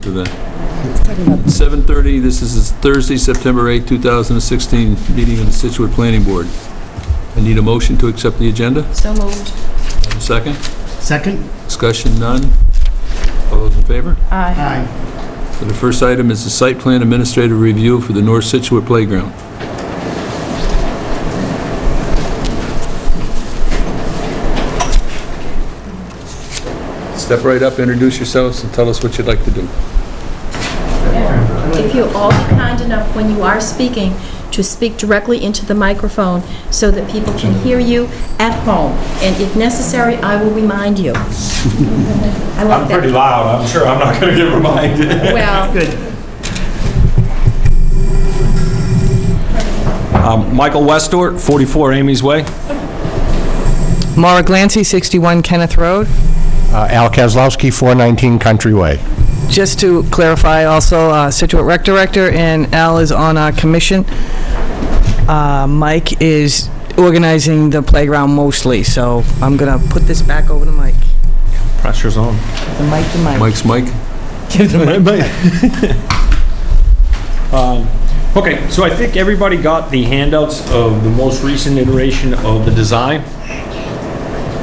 To the 7:30, this is Thursday, September 8, 2016, meeting of the Scituate Planning Board. I need a motion to accept the agenda. So moved. Have a second? Second? Discussion, none? All those in favor? Aye. Aye. So the first item is the site plan administrative review for the North Scituate Playground. Step right up, introduce yourselves, and tell us what you'd like to do. If you'll all be kind enough when you are speaking to speak directly into the microphone so that people can hear you at home. And if necessary, I will remind you. I'm pretty loud. I'm sure I'm not going to get reminded. Well, Good. Michael Westort, 44 Amy's Way. Maura Glancy, 61 Kenneth Road. Al Kozlowski, 419 Country Way. Just to clarify also, Scituate Rec Director, and Al is on our commission. Mike is organizing the playground mostly, so I'm going to put this back over to Mike. Pressure's on. The mic to Mike. Mike's Mike. Give the mic. Okay, so I think everybody got the handouts of the most recent iteration of the design.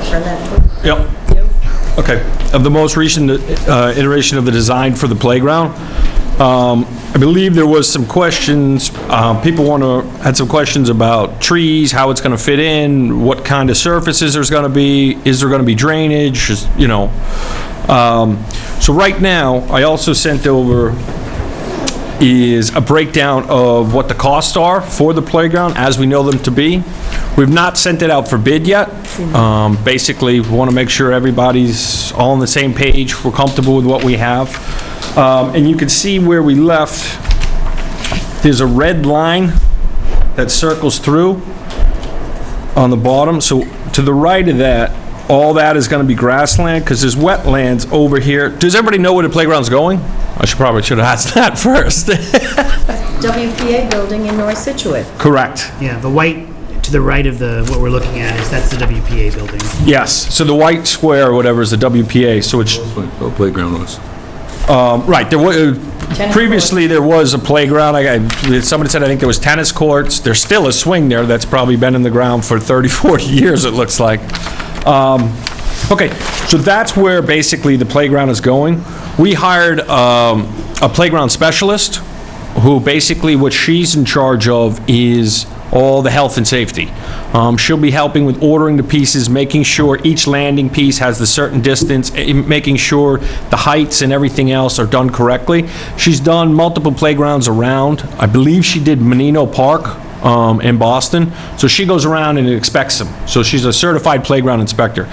turn that to Yep. you. Okay, of the most recent iteration of the design for the playground. I believe there was some questions, people had some questions about trees, how it's gonna fit in, what kind of surfaces there's gonna be, is there gonna be drainage, you know. So right now, I also sent over is a breakdown of what the costs are for the playground as we know them to be. We've not sent it out for bid yet. Basically, we want to make sure everybody's all on the same page, we're comfortable with what we have. And you can see where we left, there's a red line that circles through on the bottom. So to the right of that, all that is going to be grassland because there's wetlands over here. Does everybody know where the playground's going? I probably should have asked that first. WPA building in North Scituate. Correct. Yeah, the white to the right of what we're looking at that's the WPA building. Yes. So the white square or whatever is the WPA. So it's Oh, playground was. right. There was previously there was a playground. Somebody said I think there was tennis courts. There's still a swing there that's probably been in the ground for 30, 40 years. It looks like. Okay, so that's where basically the playground is going. We hired a playground specialist who basically what she's in charge of is all the health and safety. She'll be helping with ordering the pieces, making sure each landing piece has the certain distance, making sure the heights and everything else are done correctly. She's done multiple playgrounds around. I believe she did Menino Park in Boston. So she goes around and inspects them. So she's a certified playground inspector.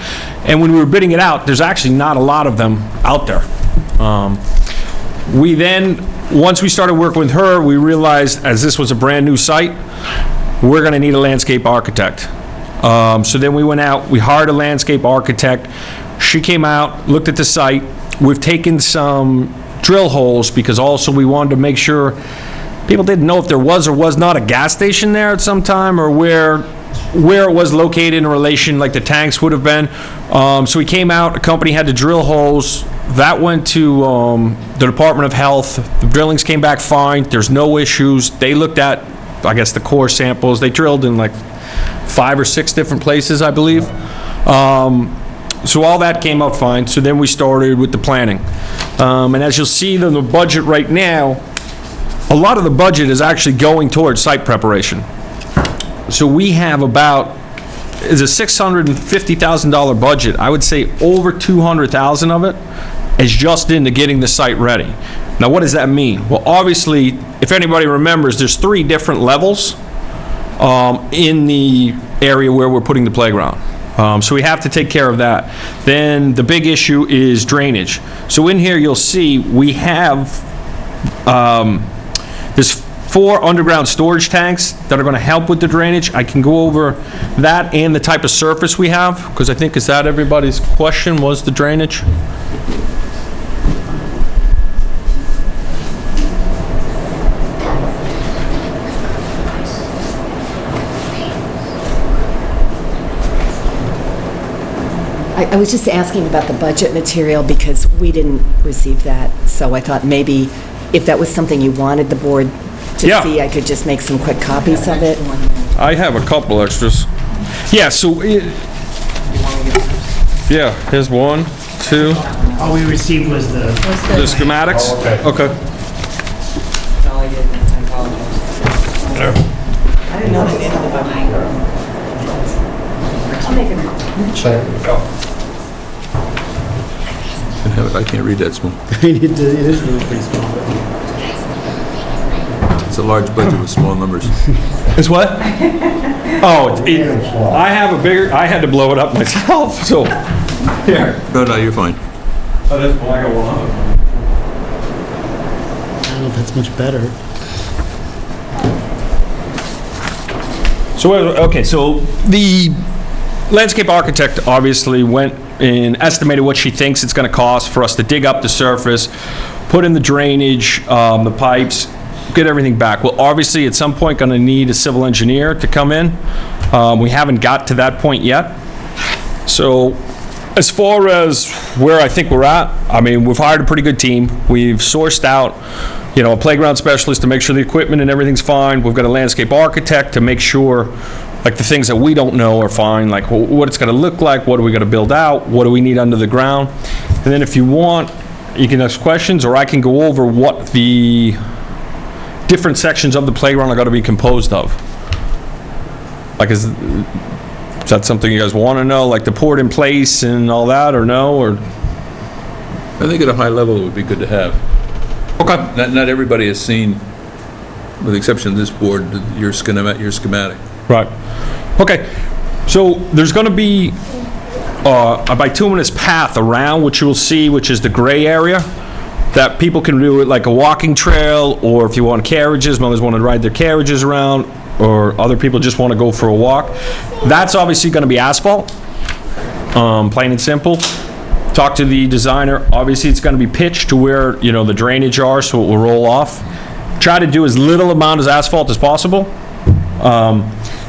And when we were bidding it out, there's actually not a lot of them out there. We then, once we started working with her, we realized as this was a brand new site, we're gonna need a landscape architect. So then we went out, we hired a landscape architect. She came out, looked at the site. We've taken some drill holes because also we wanted to make sure people didn't know if there was or was not a gas station there at some time or where it was located in relation, like the tanks would have been. So we came out, a company had to drill holes. That went to the Department of Health. The drillings came back fine. There's no issues. They looked at, I guess, the core samples. They drilled in like 5 or 6 different places, I believe. So all that came out fine. So then we started with the planning. And as you'll see in the budget right now, a lot of the budget is actually going towards site preparation. So we have is a $650,000 budget. I would say over $200,000 of it is just into getting the site ready. Now, what does that mean? Well, obviously, if anybody remembers, there's 3 different levels in the area where we're putting the playground. So we have to take care of that. Then the big issue is drainage. So in here, you'll see we have there's 4 underground storage tanks that are going to help with the drainage. I can go over that and the type of surface we have, because I think, is that everybody's question, was the drainage? I was just asking about the budget material because we didn't receive that, so I thought maybe if that was something you wanted the board to Yeah. see, I could just make some quick copies of it. I have a couple extras. Yeah, so, yeah, here's 1, 2, All we received was the, the schematics? Okay. I can't read that small. it is really pretty small. It's a large budget with small numbers. It's what? Oh, I have a bigger, I had to blow it up myself, so, here. No, you're fine. Oh, that's, well, I got one of them. I don't know if that's much better. So, okay, so the landscape architect obviously went and estimated what she thinks it's going to cost for us to dig up the surface, put in the drainage, the pipes, get everything back. Well, obviously, at some point, going to need a civil engineer to come in. We haven't got to that point yet. So, as far as where I think we're at, I mean, we've hired a pretty good team. We've sourced out, a playground specialist to make sure the equipment and everything's fine. We've got a landscape architect to make sure, like, the things that we don't know are fine, like what it's going to look like, what are we going to build out, what do we need under the ground. And then if you want, you can ask questions, or I can go over what the different sections of the playground are going to be composed of. Like, is that something you guys want to know, like the port in place and all that, or no, or? I think at a high level, it would be good to have. Okay. Not everybody has seen, with the exception of this board, your schematic. Right. Okay. So there's going to be a bituminous path around, which you will see, which is the gray area, that people can do it like a walking trail, or if you want carriages, mothers want to ride their carriages around, or other people just want to go for a walk. That's obviously going to be asphalt, plain and simple. Talk to the designer. Obviously, it's going to be pitched to where, the drainage are, so it will roll off. Try to do as little amount of asphalt as possible.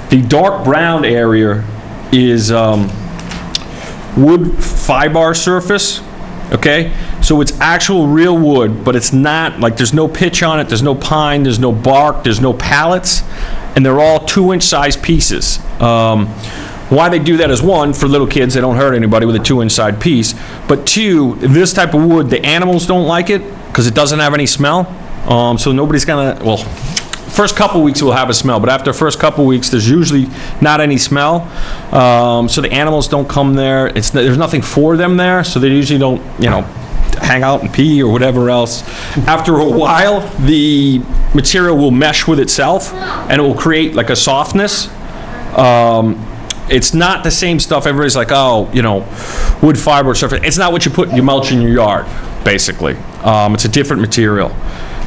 The dark brown area is wood fiber surface, okay? So it's actual real wood, but it's not, like, there's no pitch on it, there's no pine, there's no bark, there's no pallets, and they're all 2-inch size pieces. Why they do that is, one, for little kids, they don't hurt anybody with a 2-inch side piece, but two, this type of wood, the animals don't like it because it doesn't have any smell, so nobody's gonna, well, first couple weeks will have a smell, but after the first couple weeks, there's usually not any smell, so the animals don't come there. There's nothing for them there, so they usually don't, hang out and pee or whatever else. After a while, the material will mesh with itself, and it will create like a softness. It's not the same stuff. Everybody's like, oh, wood fiber surface. It's not what you put in your mulch in your yard, basically. It's a different material.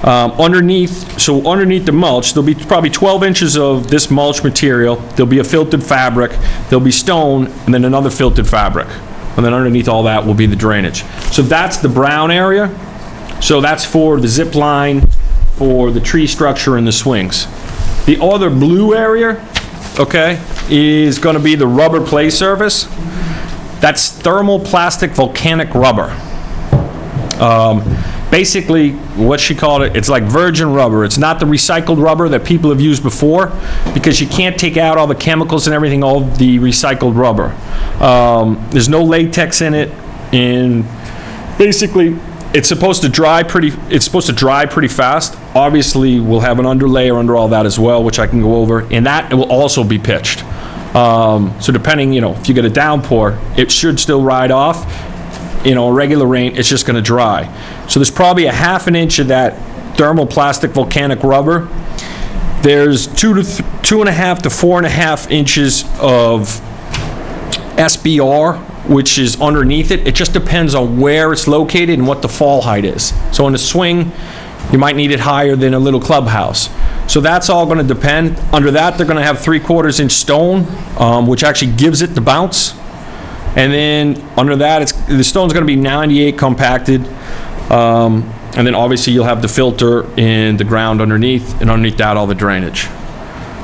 Underneath the mulch, there'll be probably 12 inches of this mulch material. There'll be a filtered fabric, there'll be stone, and then another filtered fabric. And then underneath all that will be the drainage. So that's the brown area. So that's for the zip line, for the tree structure and the swings. The other blue area, okay, is going to be the rubber play surface. That's thermoplastic volcanic rubber. Basically, what she called it, it's like virgin rubber. It's not the recycled rubber that people have used before, because you can't take out all the chemicals and everything, all the recycled rubber. There's no latex in it, and basically, it's supposed to dry pretty fast. Obviously, we'll have an underlayer under all that as well, which I can go over, and that will also be pitched. So depending, if you get a downpour, it should still ride off. A regular rain, it's just going to dry. So there's probably a 1/2 inch of that thermoplastic volcanic rubber. There's 2.5 to 4.5 inches of SBR, which is underneath it. It just depends on where it's located and what the fall height is. So in a swing, you might need it higher than a little clubhouse. So that's all going to depend. Under that, they're going to have 3/4 inch stone, which actually gives it the bounce. And then under that, the stone's going to be 98 compacted. And then obviously you'll have the filter in the ground underneath, and underneath that, all the drainage.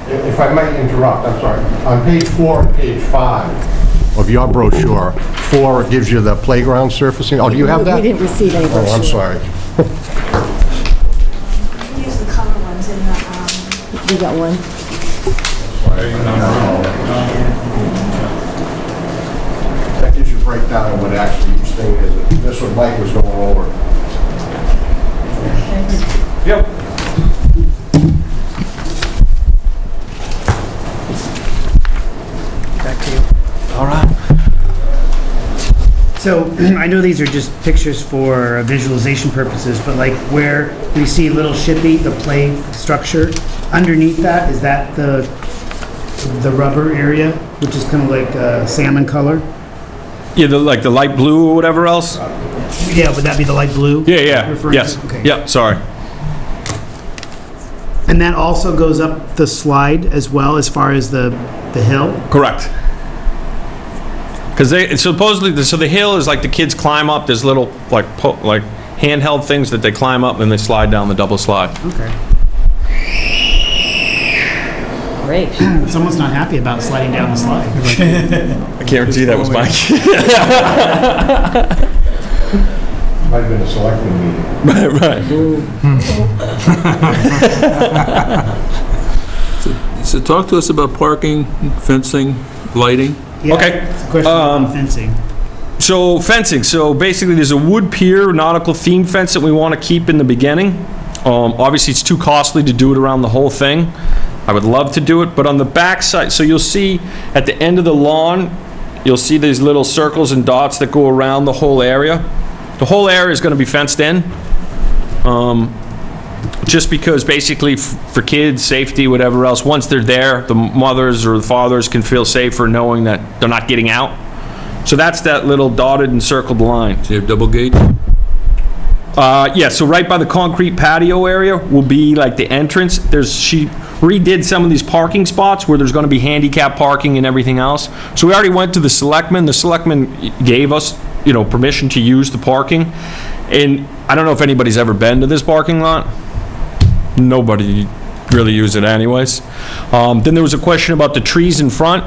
If I might interrupt, I'm sorry. On page 4 and page 5, of your brochure. 4 gives you the playground surfacing. Oh, do you have that? We didn't receive any brochure. Oh, I'm sorry. Use the color ones in the, We got one. That gives you a breakdown of what actually each thing is. This one Mike was going over. Yep. Back to you. All right. So I know these are just pictures for visualization purposes, but like where we see Little Shippy, the play structure, underneath that, is that the rubber area, which is kind of like salmon color? Yeah, like the light blue or whatever else? Yeah, would that be the light blue? Yeah, referring to? yes. Okay. Yep, sorry. And that also goes up the slide as well, as far as the hill? Correct. Because they supposedly, so the hill is like the kids climb up, there's little like handheld things that they climb up and they slide down the double slide. Okay. Great. Someone's not happy about sliding down the slide. I guarantee that was Mike. Might have been a selectman meeting. So talk to us about parking, fencing, lighting. Yeah, Okay. it's a question about fencing. So fencing, so basically there's a wood pier nautical theme fence that we want to keep in the beginning. Obviously it's too costly to do it around the whole thing. I would love to do it, but on the back side, so you'll see at the end of the lawn, you'll see these little circles and dots that go around the whole area. The whole area is going to be fenced in. Just because basically for kids, safety, whatever else, once they're there, the mothers or the fathers can feel safer knowing that they're not getting out. So that's that little dotted and circled line. Do you have double gate? Yeah, so right by the concrete patio area will be like the entrance. She redid some of these parking spots where there's going to be handicap parking and everything else. So we already went to the selectmen. The selectmen gave us, permission to use the parking. And I don't know if anybody's ever been to this parking lot. Nobody really used it anyways. Then there was a question about the trees in front.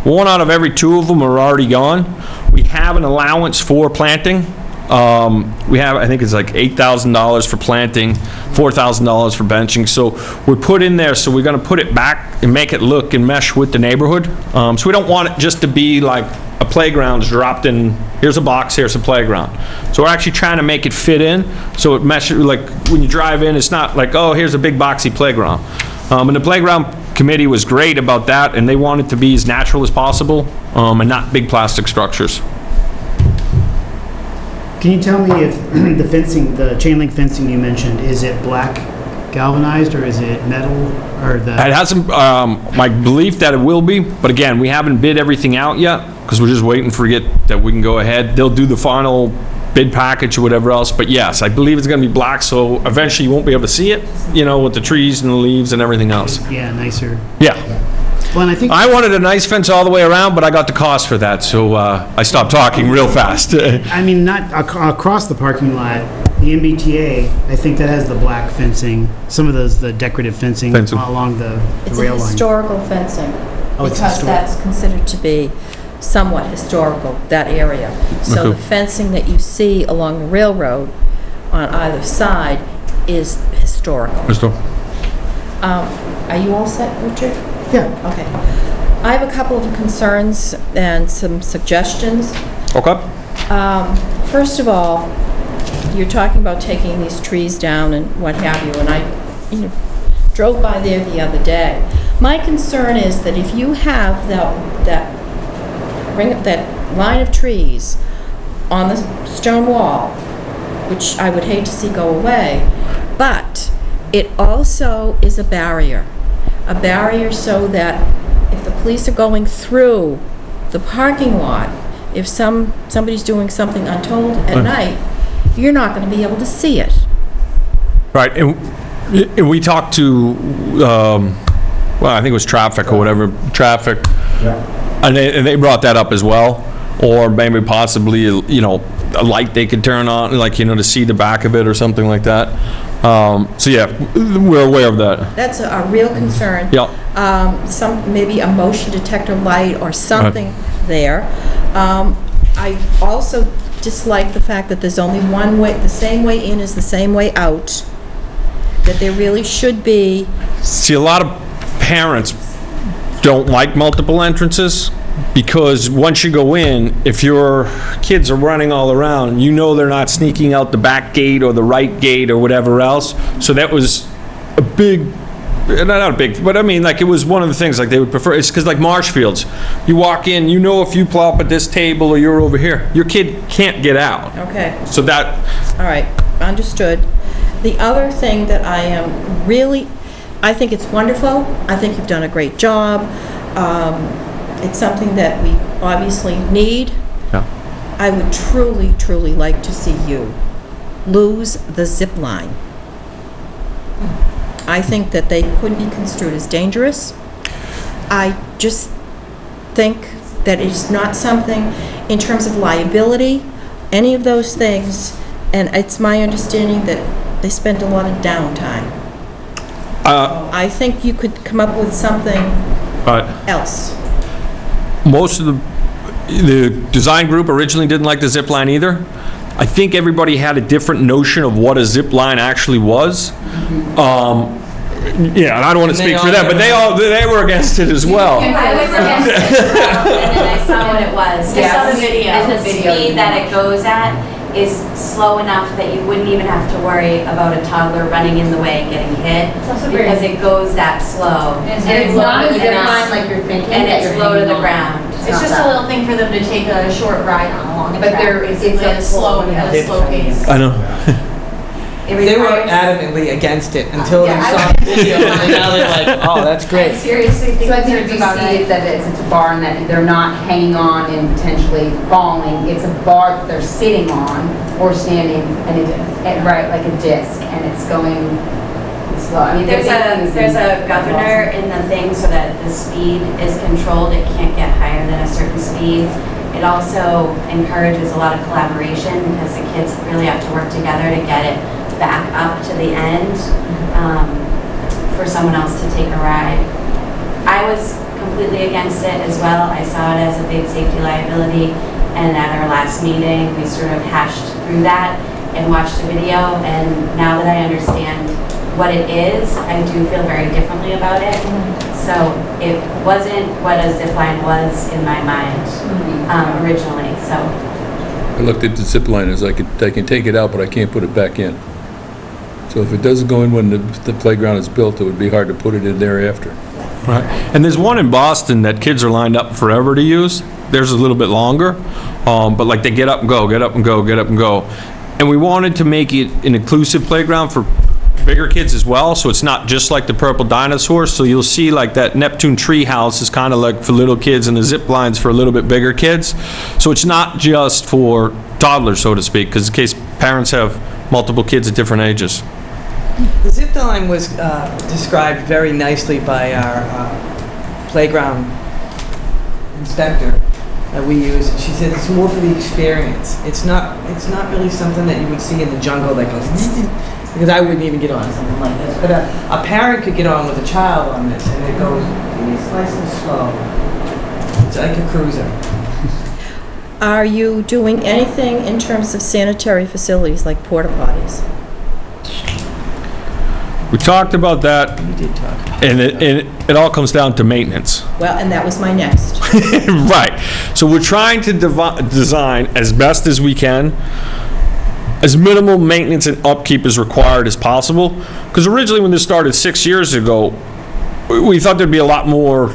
1 out of every 2 of them are already gone. We have an allowance for planting. We have, I think it's like $8,000 for planting, $4,000 for benching. So we put in there, so we're going to put it back and make it look and mesh with the neighborhood. So we don't want it just to be like a playground's dropped in, here's a box, here's a playground. So we're actually trying to make it fit in, so it meshes, like when you drive in, it's not like, oh, here's a big boxy playground. And the playground committee was great about that, and they want it to be as natural as possible, and not big plastic structures. Can you tell me if the fencing, the chain link fencing you mentioned, is it black galvanized or is it metal or the? It hasn't, my belief that it will be, but again, we haven't bid everything out yet, because we're just waiting for it that we can go ahead. They'll do the final bid package or whatever else, but yes, I believe it's gonna be black, so eventually you won't be able to see it, with the trees and the leaves and everything else. Yeah, nicer. Yeah. Well, and I think. I wanted a nice fence all the way around, but I got the cost for that, so I stopped talking real fast. I mean, not across the parking lot, the MBTA, I think that has the black fencing, some of those, the decorative fencing along the It's a rail line. historical fencing. Oh, it's Because historic. that's considered to be somewhat historical, that area. So the fencing that you see along the railroad on either side is historical. Are you all set, Richard? Yeah. Okay. I have a couple of concerns and some suggestions. Okay. First of all, you're talking about taking these trees down and what have you, and I drove by there the other day. My concern is that if you have that line of trees on the stone wall, which I would hate to see go away, but it also is a barrier so that if the police are going through the parking lot, if somebody's doing something untold at night, you're not going to be able to see it. Right, and we talked to, I think it was traffic or whatever, and they brought that up as well, or maybe possibly, a light they could turn on, like, to see the back of it or something like that. So yeah, we're aware of that. That's a real concern. Yeah. Maybe a motion detector light or something there. I also dislike the fact that there's only one way, the same way in is the same way out, that there really should be. See, a lot of parents don't like multiple entrances because once you go in, if your kids are running all around, you know they're not sneaking out the back gate or the right gate or whatever else. So that was a big, not a big, but I mean, like, it was one of the things, like, they would prefer, it's because, like, Marshfields, you walk in, you know if you plop at this table or you're over here, your kid can't get out. Okay. So that, All right, understood. The other thing that I am really, I think it's wonderful. I think you've done a great job. It's something that we obviously need. yeah. I would truly, truly like to see you lose the zip line. I think that they could be construed as dangerous. I just think that it's not something, in terms of liability, any of those things, and it's my understanding that they spent a lot of downtime. I think you could come up with something else. Most of the design group originally didn't like the zip line either. I think everybody had a different notion of what a zip line actually was. Yeah, and I don't want to speak for them, but they were against it as well. I was against it as well, and then I saw what it was. I saw the video. And the speed that it goes at is slow enough that you wouldn't even have to worry about a toddler running in the way and getting hit, because it goes that slow. And it's not a zip line like you're thinking. And it's low to the ground. It's just a little thing for them to take a short ride on along the But track. there is a slow pace. I know. They were adamantly against it until they saw the video, and now they're like, oh, that's I great. seriously think So I think concerns if you about see it. it, that it's a bar and that they're not hanging on and potentially falling, it's a bar that they're sitting on or standing, right, like a disc, and it's going slow. I mean, There's a governor in the thing so that the speed is controlled. It can't get higher than a certain speed. It also encourages a lot of collaboration because the kids really have to work together to get it back up to the end for someone else to take a ride. I was completely against it as well. I saw it as a big safety liability, and at our last meeting, we sort of hashed through that and watched a video, and now that I understand what it is, I do feel very differently about it. So it wasn't what a zip line was in my mind originally, so. I looked at the zip line as I can take it out, but I can't put it back in. So if it doesn't go in when the playground is built, it would be hard to put it in thereafter. Right. And there's one in Boston that kids are lined up forever to use. Theirs is a little bit longer, but like they get up and go, get up and go, get up and go. And we wanted to make it an inclusive playground for bigger kids as well, so it's not just like the Purple Dinosaur. So you'll see like that Neptune tree house is kind of like for little kids, and the zip line's for a little bit bigger kids. So it's not just for toddlers, so to speak, because in case parents have multiple kids at different ages. The zip line was described very nicely by our playground inspector that we use. She said it's more for the experience. It's not really something that you would see in the jungle that goes, because I wouldn't even get on something like this. But a parent could get on with a child on this, and it goes it's nice and slow. It's like a cruiser. Are you doing anything in terms of sanitary facilities like porta potties? We talked about that, We did talk about and it all comes down to maintenance. Well, and that was my next. Right. So we're trying to design as best as we can, as minimal maintenance and upkeep is required as possible. Because originally when this started 6 years ago, we thought there'd be a lot more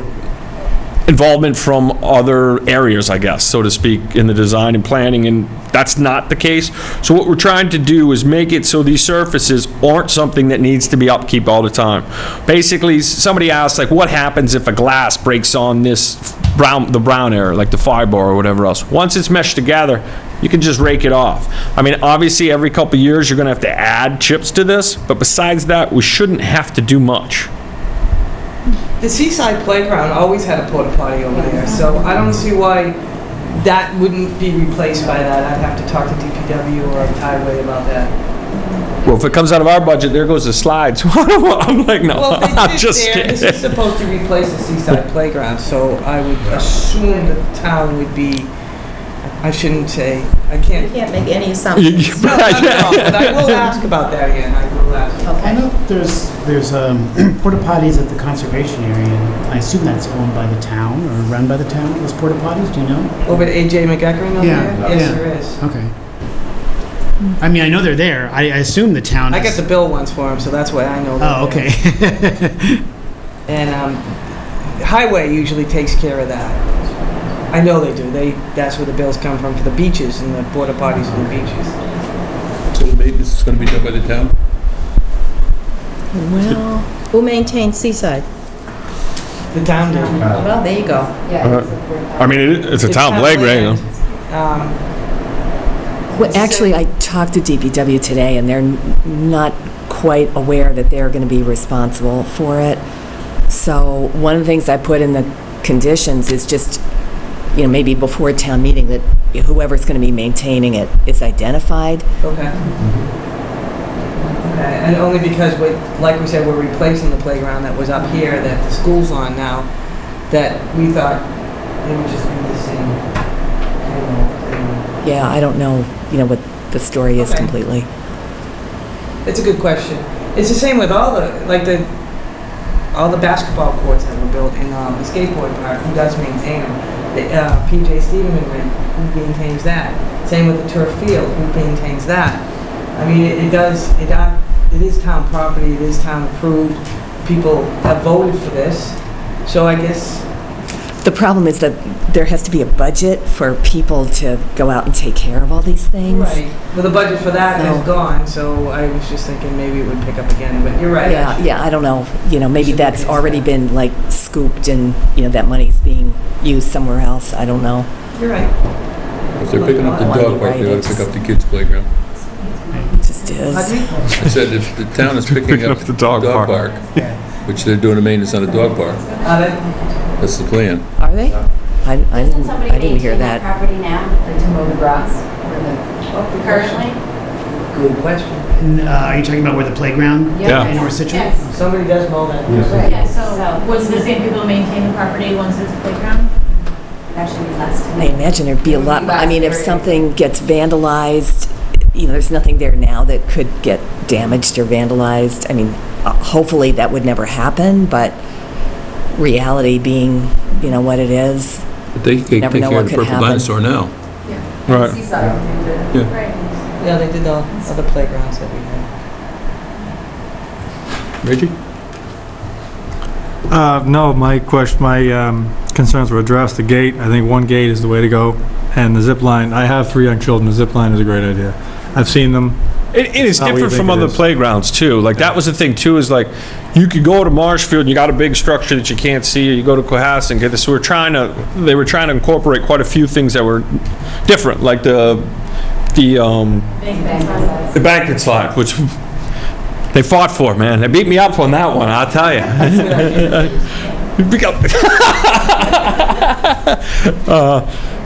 involvement from other areas, I guess, so to speak, in the design and planning, and that's not the case. So what we're trying to do is make it so these surfaces aren't something that needs to be upkeep all the time. Basically, somebody asked, like, what happens if a glass breaks on the brown area, like the fiber or whatever else? Once it's meshed together, you can just rake it off. I mean, obviously, every couple of years, you're gonna have to add chips to this, but besides that, we shouldn't have to do much. The Seaside Playground always had a porta potty over there, so I don't see why that wouldn't be replaced by that. I'd have to talk to DPW or Tideway about that. Well, if it comes out of our budget, there goes the slides. I'm like, no, Well, they I'm did just there, kidding. this is supposed to replace the Seaside Playground, so I would assume the town would be, I shouldn't say, I You can't. can't make any assumptions. No, not at all, but I will ask about that again, I will ask. I know there's porta potties at the conservation area, and I assume that's owned by the town or run by the town, those porta potties, do you know? Over at AJ McEachern over Yeah, there? Yes, yeah. there is. Okay. I mean, I know they're there. I assume the town I is... got the bill once for them, so that's why I know. Oh, they're okay. there. And Highway usually takes care of that. I know they do. That's where the bills come from for the beaches and the porta potties for the beaches. So the maintenance is gonna be done by the town? Well, who maintains Seaside? The town did. Well, there you go. I mean, it's a town playground. Um, Well, actually, I talked to DPW today, and they're not quite aware that they're going to be responsible for it. So one of the things I put in the conditions is just, maybe before town meeting, that whoever's going to be maintaining it is identified. Okay. Okay, and only because, like we said, we're replacing the playground that was up here that the school's on now, that we thought it would just be the same. Yeah, I don't know, what the story is Okay. completely. It's a good question. It's the same with all the basketball courts that were built in the skateboard park. Who does maintain them? PJ Stevenman, who maintains that? Same with the turf field. Who maintains that? I mean, it is town property. It is town approved. People have voted for this. So I guess. The problem is that there has to be a budget for people to go out and take care of all these things. Right. Well, the budget for that So- is gone, so I was just thinking maybe it would pick up again, but you're right. Yeah, I don't know, maybe Should that's be already considered. been scooped and, that money's being used somewhere else, I don't know. You're right. If they're picking up the dog park, they ought to pick up the kids' playground. It just is. Pardon me? I said if the town is picking up the dog park, which they're doing the maintenance on the dog park, that's the plan. Are they? I Doesn't somebody didn't hear maintain that that. property now, Like to mow the grass or currently? Good question. And, are you talking about where the playground Yeah. in North Situate? Yes. Somebody does mow that. Yeah, so was the same people maintain the property once it's a playground? That should be less. I imagine there'd be a lot, I mean, if something gets vandalized, there's nothing there now that could get damaged or vandalized. I mean, hopefully that would never happen, but reality being, what it is. But they can Never take know care what of the could purple happen. dinosaur now. Right. Seaside. Right. Yeah, they did the other playgrounds that we had. Reggie? No, my concerns were addressed. The gate, I think one gate is the way to go. And the zip line, I have 3 young children, the zip line is a great idea. I've seen them. It is Not what you different from think it other is. playgrounds too. Like that was the thing too. Is like you could go to Marshfield and you got a big structure that you can't see, or you go to Cohasset and get this. So they were trying to incorporate quite a few things that were different, like the banquet slide, which they fought for. Man, they beat me up on that one. I'll tell you.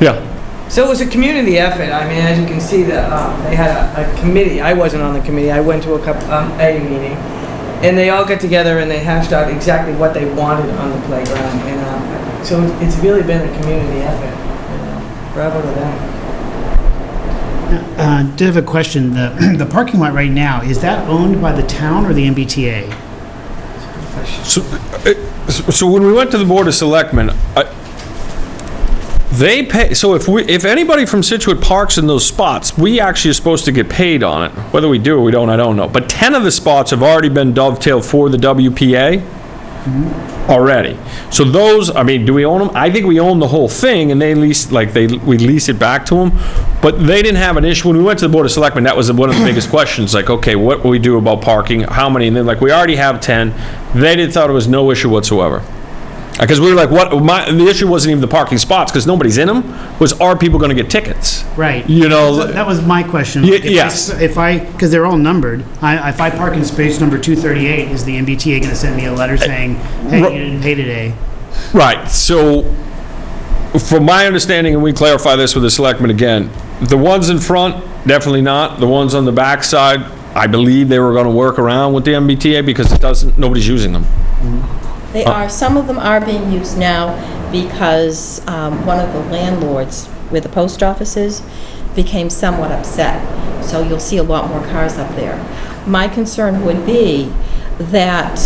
Yeah. So it was a community effort. I mean, as you can see, they had a committee. I wasn't on the committee. I went to a meeting, and they all got together and they hashed out exactly what they wanted on the playground. And so it's really been a community effort. Bravo to them. Do have a question. The parking lot right now, is that owned by the town or the MBTA? So when we went to the Board of Selectmen, they pay, so if anybody from Scituate parks in those spots, we actually are supposed to get paid on it. Whether we do or we don't, I don't know. But 10 of the spots have already been dovetailed for the WPA already. So those, I mean, do we own them? I think we own the whole thing, and we lease it back to them. But they didn't have an issue. When we went to the Board of Selectmen, that was one of the biggest questions. Like, okay, what will we do about parking? How many? And then, we already have 10. They thought it was no issue whatsoever. Because we were like, the issue wasn't even the parking spots, because nobody's in them, was are people going to get tickets? Right. So that was my question. Yes. Because they're all numbered. If I park in space number 238, is the MBTA going to send me a letter saying, hey, you didn't pay today? Right. So, from my understanding, and we clarify this with the selectmen again, the ones in front, definitely not. The ones on the back side, I believe they were gonna work around with the MBTA because nobody's using them. They are, some of them are being used now because one of the landlords where the post office is became somewhat upset. So you'll see a lot more cars up there. My concern would be that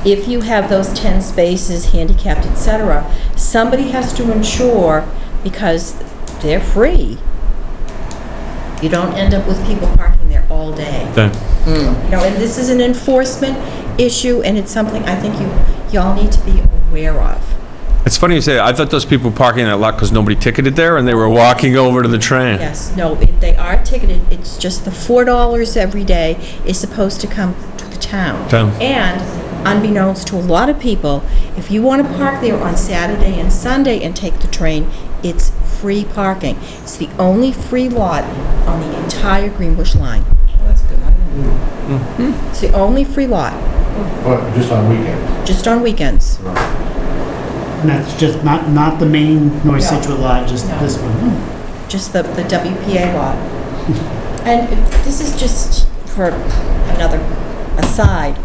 if you have those 10 spaces, handicapped, et cetera, somebody has to ensure, because they're free, you don't end up with people parking there all day. Okay. You know, and this is an enforcement issue, and it's something I think y'all need to be aware of. It's funny you say that. I thought those people parking in that lot because nobody ticketed there and they were walking over to the train. Yes, no, they are ticketed, it's just the $4 every day is supposed to come to the town. And unbeknownst to a lot of people, if you want to park there on Saturday and Sunday and take the train, it's free parking. It's the only free lot on the entire Greenbush line. That's good. I didn't know. It's the only free lot, But just on weekends. just on weekends. And that's just not the main North Scituate lot, just this one. Just the WPA lot. And this is just for another aside.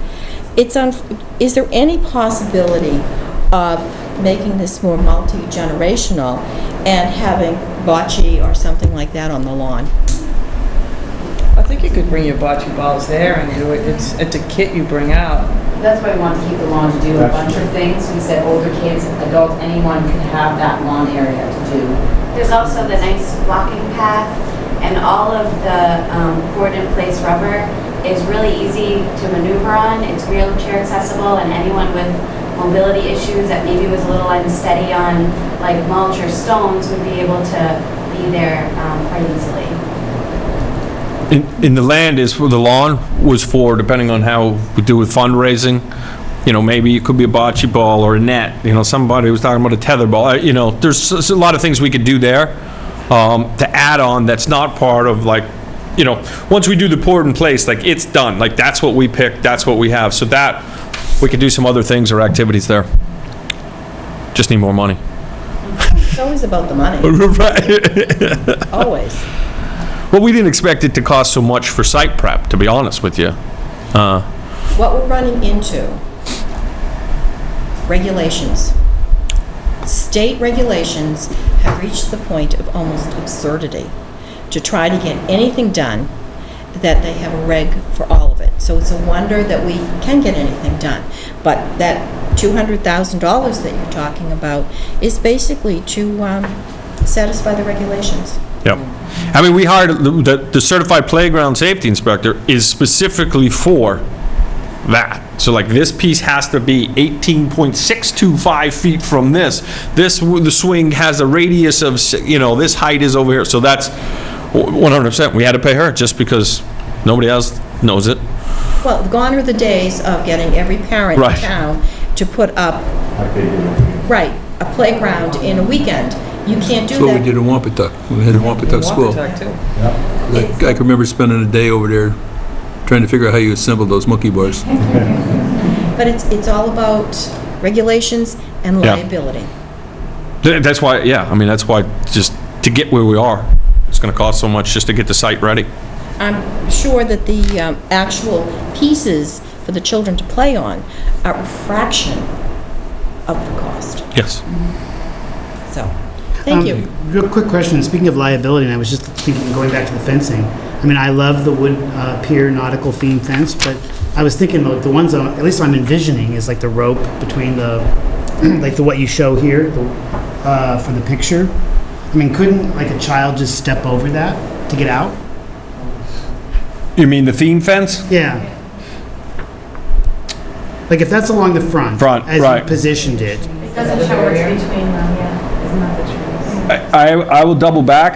Is there any possibility of making this more multi-generational and having bocce or something like that on the lawn? I think you could bring your bocce balls there and do it. It's a kit you bring out. That's why we want to keep the lawn to do a bunch of things. We said older kids, adults, anyone can have that lawn area to do. There's also the nice walking path, and all of the poured-in-place rubber is really easy to maneuver on. It's wheelchair accessible, and anyone with mobility issues that maybe was a little unsteady on like mulch or stones would be able to be there quite easily. In the land is for the lawn was for, depending on how we do with fundraising, you know, maybe it could be a bocce ball or a net. You know, somebody was talking about a tether ball. You know, there's a lot of things we could do there to add on that's not part of, like, you know, once we do the poured in place, like, it's done. Like, that's what we picked, that's what we have. So that, we could do some other things or activities there. Just need more money. It's always about the money, Right. always. Well, we didn't expect it to cost so much for site prep, to be honest with you. What we're running into, regulations. State regulations have reached the point of almost absurdity to try to get anything done that they have a reg for all of it. So it's a wonder that we can get anything done. But that $200,000 that you're talking about is basically to satisfy the regulations. Yep. I mean, we hired, the certified playground safety inspector is specifically for that. So like, this piece has to be 18.625 feet from this. The swing has a radius of, you know, this height is over here. So that's 100%. We had to pay her just because nobody else knows it. Well, gone are the days of getting every parent in Right. town to put up, Like they do. right, a playground in a weekend. You can't do That's what we that. did in Wampatuck. We had a Wampatuck school. Wampatuck, too. I can remember spending a day over there trying to figure out how you assemble those monkey bars. But it's all about regulations and Yeah. liability. That's why, yeah, I mean, that's why just to get where we are, it's going to cost so much just to get the site ready. I'm sure that the actual pieces for the children to play on are a fraction of the cost. Yes. So, thank you. Real quick question, speaking of liability, and I was just thinking, going back to the fencing, I mean, I love the wood pier nautical theme fence, but I was thinking the ones, at least I'm envisioning, is like the rope between the, like what you show here, for the picture. I mean, couldn't like a child just step over that to get out? You mean the theme fence? Yeah. Like if that's along the front. Front, as right. you positioned it. It doesn't show what's between them, yeah. Isn't that the trees? I will double back,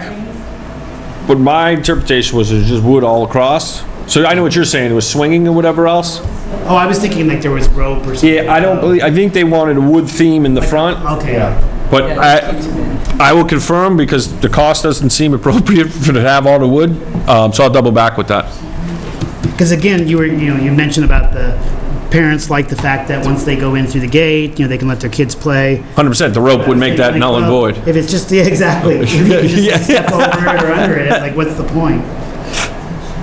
but my interpretation was there's just wood all across. So I know what you're saying, it was swinging or whatever else. Oh, I was thinking like there was rope or something. Yeah, I think they wanted a wood theme in the front, Okay. but I will confirm because the cost doesn't seem appropriate for to have all the wood, so I'll double back with that. Because again, you mentioned about the parents like the fact that once they go in through the gate, they can let their kids play. 100%, the rope would make that Like, null and well, void. If it's just, yeah, exactly. If you can just Yeah. step over it or under it, like what's the point?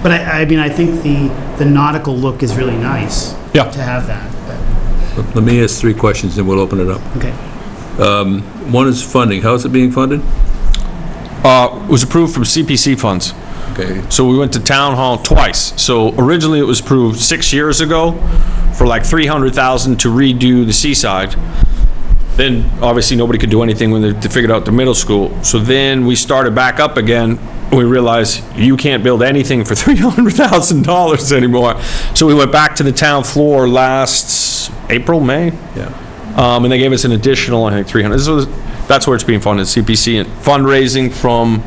But I mean, I think the nautical look is really nice. Yeah. To have that, Let me ask 3 questions, and we'll open it up. okay. One is funding. How is it being funded? It was approved from CPC funds. Okay, So we went to town hall twice. So originally it was approved 6 years ago for like $300,000 to redo the seaside. Then obviously nobody could do anything when they figured out the middle school. So then we started back up again. We realized you can't build anything for $300,000 anymore. So we went back to the town floor last April, May, yeah. and they gave us an additional, I think, 300. That's where it's being funded, CPC, and fundraising from,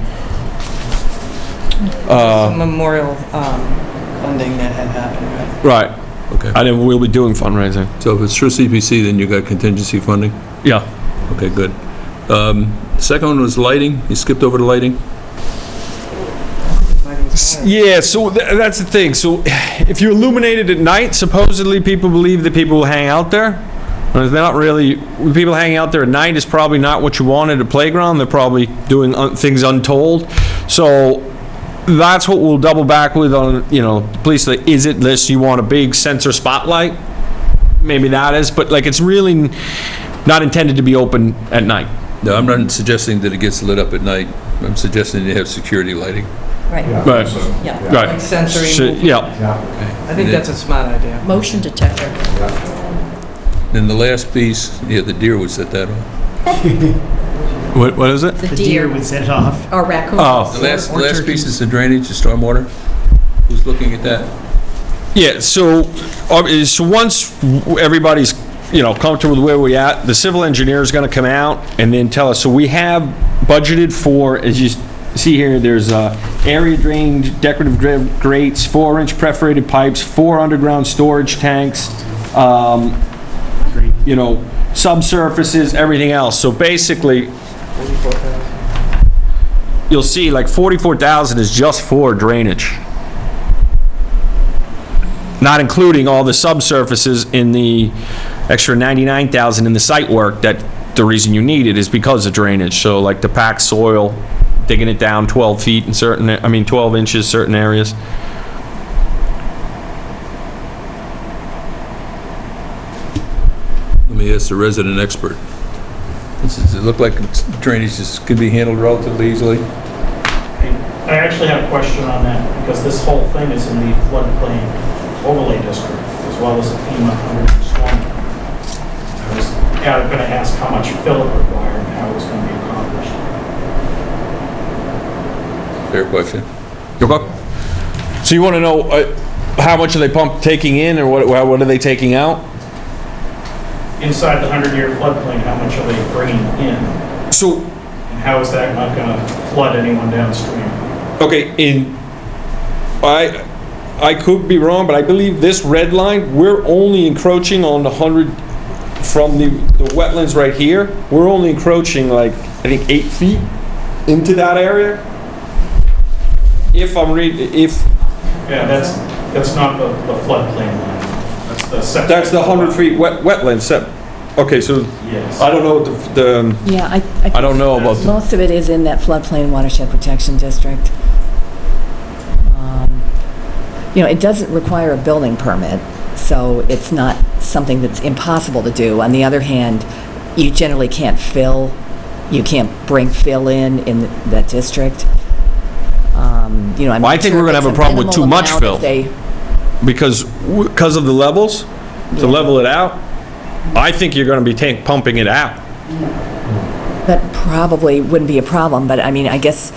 Memorial funding that had happened, right? right. Okay. And then we'll be doing fundraising. So if it's through CPC, then you got contingency funding? Yeah. Okay, good. Second one was lighting. You skipped over the lighting? Yeah, so that's the thing. So if you illuminate it at night, supposedly people believe that people will hang out there. And it's not really, people hanging out there at night is probably not what you want at a playground. They're probably doing things untold. So that's what we'll double back with on, the police. Like, is it this, you want a big sensor spotlight? Maybe that is, but like it's really not intended to be open at night. No, I'm not suggesting that it gets lit up at night. I'm suggesting you have security lighting. Right, Right. yeah. Right. Like sensory So, movement. yeah. I think that's a smart idea. Motion detector. Then the last piece, yeah, the deer would set that off. What is it? The The deer deer would set it off. or raccoon. Oh. The last turkeys. piece is the drainage, the stormwater. Who's looking at that? Yeah, so once everybody's, comfortable with where we're at, the civil engineer is going to come out and then tell us. So we have budgeted for, as you see here, there's area drained decorative grates, 4-inch perforated pipes, 4 underground storage tanks, subsurfaces, everything else. So basically, you'll see like 44,000 is just for drainage. Not including all the subsurfaces in the extra 99,000 in the site work, that the reason you need it is because of drainage. So like the packed soil, digging it down 12 feet in 12 inches, certain areas. Let me ask the resident expert. Does it look like drainage can be handled relatively easily? I actually have a question on that, because this whole thing is in the floodplain overlay district, as well as the FEMA underneath storm. I was going to ask how much fill it required and how it was going to be accomplished. Fair question. Okay. So you want to know how much are they taking in, or what are they taking out? Inside the 100-year floodplain, how much are they bringing in? So, And how is that not going to flood anyone downstream? okay, I could be wrong, but I believe this red line, we're only encroaching on the 100 from the wetlands right here. We're only encroaching like, I think, 8 feet into that area. If I'm reading, Yeah, that's not the floodplain line. That's the setback. that's the 100 feet wetland set. Okay, so Yes. I don't know what the Yeah, I don't know about most of it is in that floodplain watershed protection district. It doesn't require a building permit, so it's not something that's impossible to do. On the other hand, you generally can't bring fill in that district. I think we're gonna have a problem with too much fill. because of the levels, to level it out, I think you're going to be pumping it out. That probably wouldn't be a problem, but I guess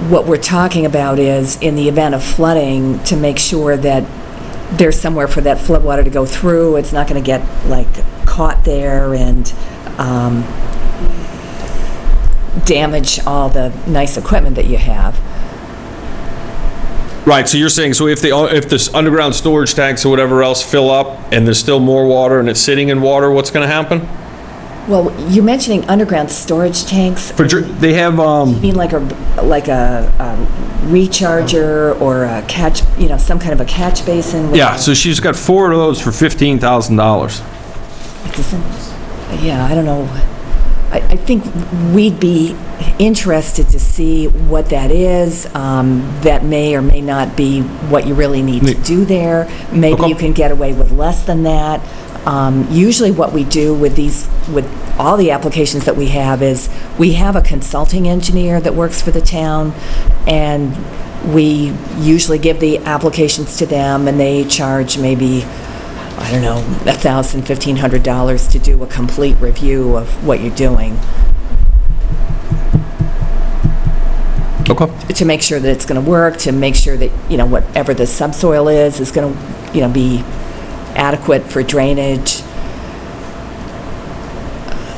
what we're talking about is, in the event of flooding, to make sure that there's somewhere for that floodwater to go through. It's not going to get, caught there and damage all the nice equipment that you have. Right, so you're saying, so if this underground storage tanks or whatever else fill up and there's still more water and it's sitting in water, what's going to happen? Well, you're mentioning underground storage tanks. They have, You mean like a recharger or a catch, some kind of a catch basin? with yeah, so she's got 4 of those for $15,000. Yeah, I don't know. I think we'd be interested to see what that is. That may or may not be what you really need to do there. Maybe Okay. you can get away with less than that. Usually what we do with all the applications that we have is we have a consulting engineer that works for the town, and we usually give the applications to them, and they charge maybe, I don't know, $1,000, $1,500 to do a complete review of what you're doing, Okay. to make sure that it's going to work, to make sure that, whatever the subsoil is going to, be adequate for drainage.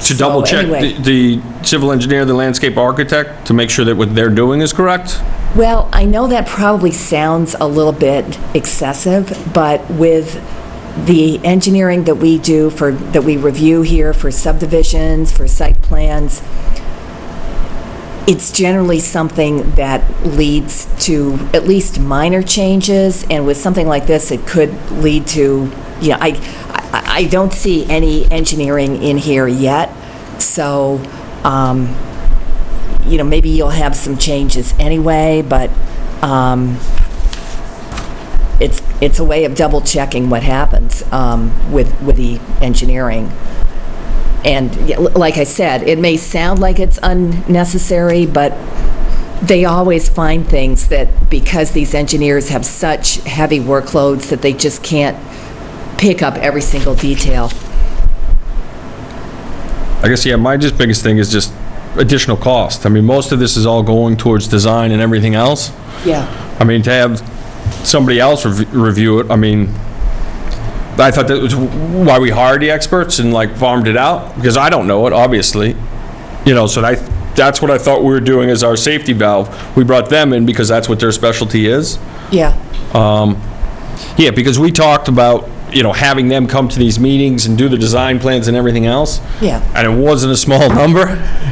To double check anyway. the civil engineer, the landscape architect, to make sure that what they're doing is correct? Well, I know that probably sounds a little bit excessive, but with the engineering that we do that we review here for subdivisions, for site plans, it's generally something that leads to at least minor changes, and with something like this, it could lead to, I don't see any engineering in here yet, so, maybe you'll have some changes anyway, but it's a way of double checking what happens with the engineering. And like I said, it may sound like it's unnecessary, but they always find things that, because these engineers have such heavy workloads, that they just can't pick up every single detail. I guess, yeah, my just biggest thing is just additional cost. I mean, most of this is all going towards design and everything else. Yeah. I mean, to have somebody else review it, I mean, I thought that was why we hired the experts and farmed it out, because I don't know it, obviously. So that's what I thought we were doing as our safety valve. We brought them in because that's what their specialty is. Yeah. Yeah, because we talked about, having them come to these meetings and do the design plans and everything else. Yeah. And it wasn't a small number.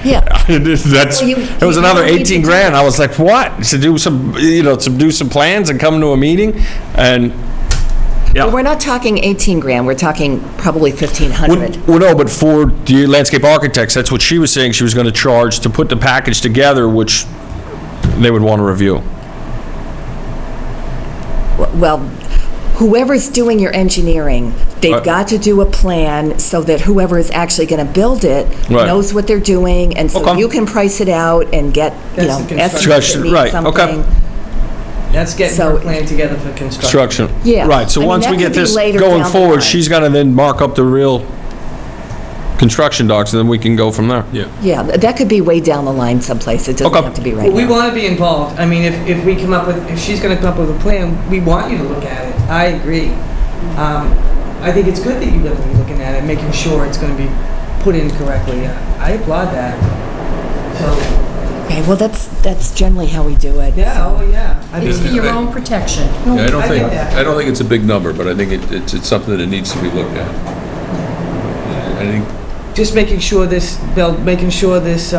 Yeah. It was another 18 grand. I was like, what? To do some, to do some plans and come to a meeting? And yeah. Well, we're not talking 18 grand, we're talking probably 1,500. Well, no, but for the landscape architects, that's what she was saying she was going to charge to put the package together, which they would want to review. Well, whoever's doing your engineering, they've got to do a plan so that whoever is actually going to build it Right. knows what they're doing, and so Okay. you can price it out and get, That's the estimates that mean Right, something. okay. That's getting So- her plan together for construction. Construction. Yeah. Right, so I mean, once that we could get be this later going down the forward, line. she's got to then mark up the real construction docs, and then we can go from there. Yeah. Yeah, that could be way down the line someplace, it doesn't Okay. have to be right Well, we now. want to be involved. I mean, if we come up with, if she's going to come up with a plan, we want you to look at it. I agree. I think it's good that you're going to be looking at it, making sure it's going to be put in correctly. I applaud that. So, Okay, well, that's generally how we do it. yeah, so. oh, yeah. I It's for mean, your own protection. no, Yeah, I don't think, get that. I don't think it's a big number, but I think it's something that needs to be looked at. I think, Just making sure this, Bill, making sure this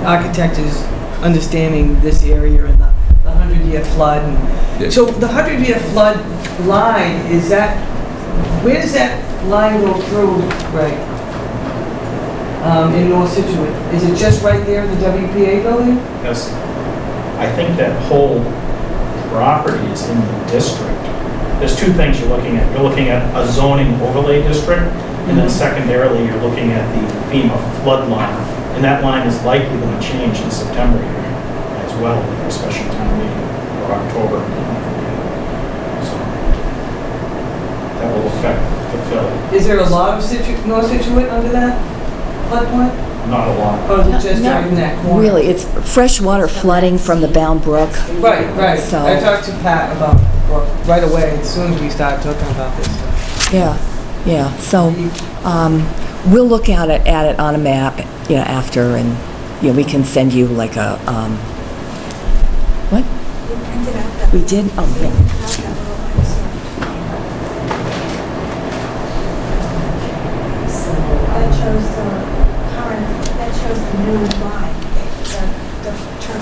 architect is understanding this area and the 100-year flood. Yes. So the 100-year flood line, is that, where does that line go through, Greg? In North Scituate? Is it just right there in the WPA building? Yes. I think that whole property is in the district. There's two things you're looking at. You're looking at a zoning overlay district, and then secondarily, you're looking at the FEMA flood line. And that line is likely going to change in September here as well, with a special town meeting, or October. So that will affect the fill. Is there a lot of North Scituate under that floodplain? Not a lot. Or is it just right in that corner? Really, it's freshwater flooding from the Bound Brook. Right, right. So- I talked to Pat about, well, right away, as soon as we started talking about this stuff. Yeah, so, we'll look at it on a map, after, and, we can send you like a, what? We did? Oh, yeah. That shows the current, that shows the new line, the turn.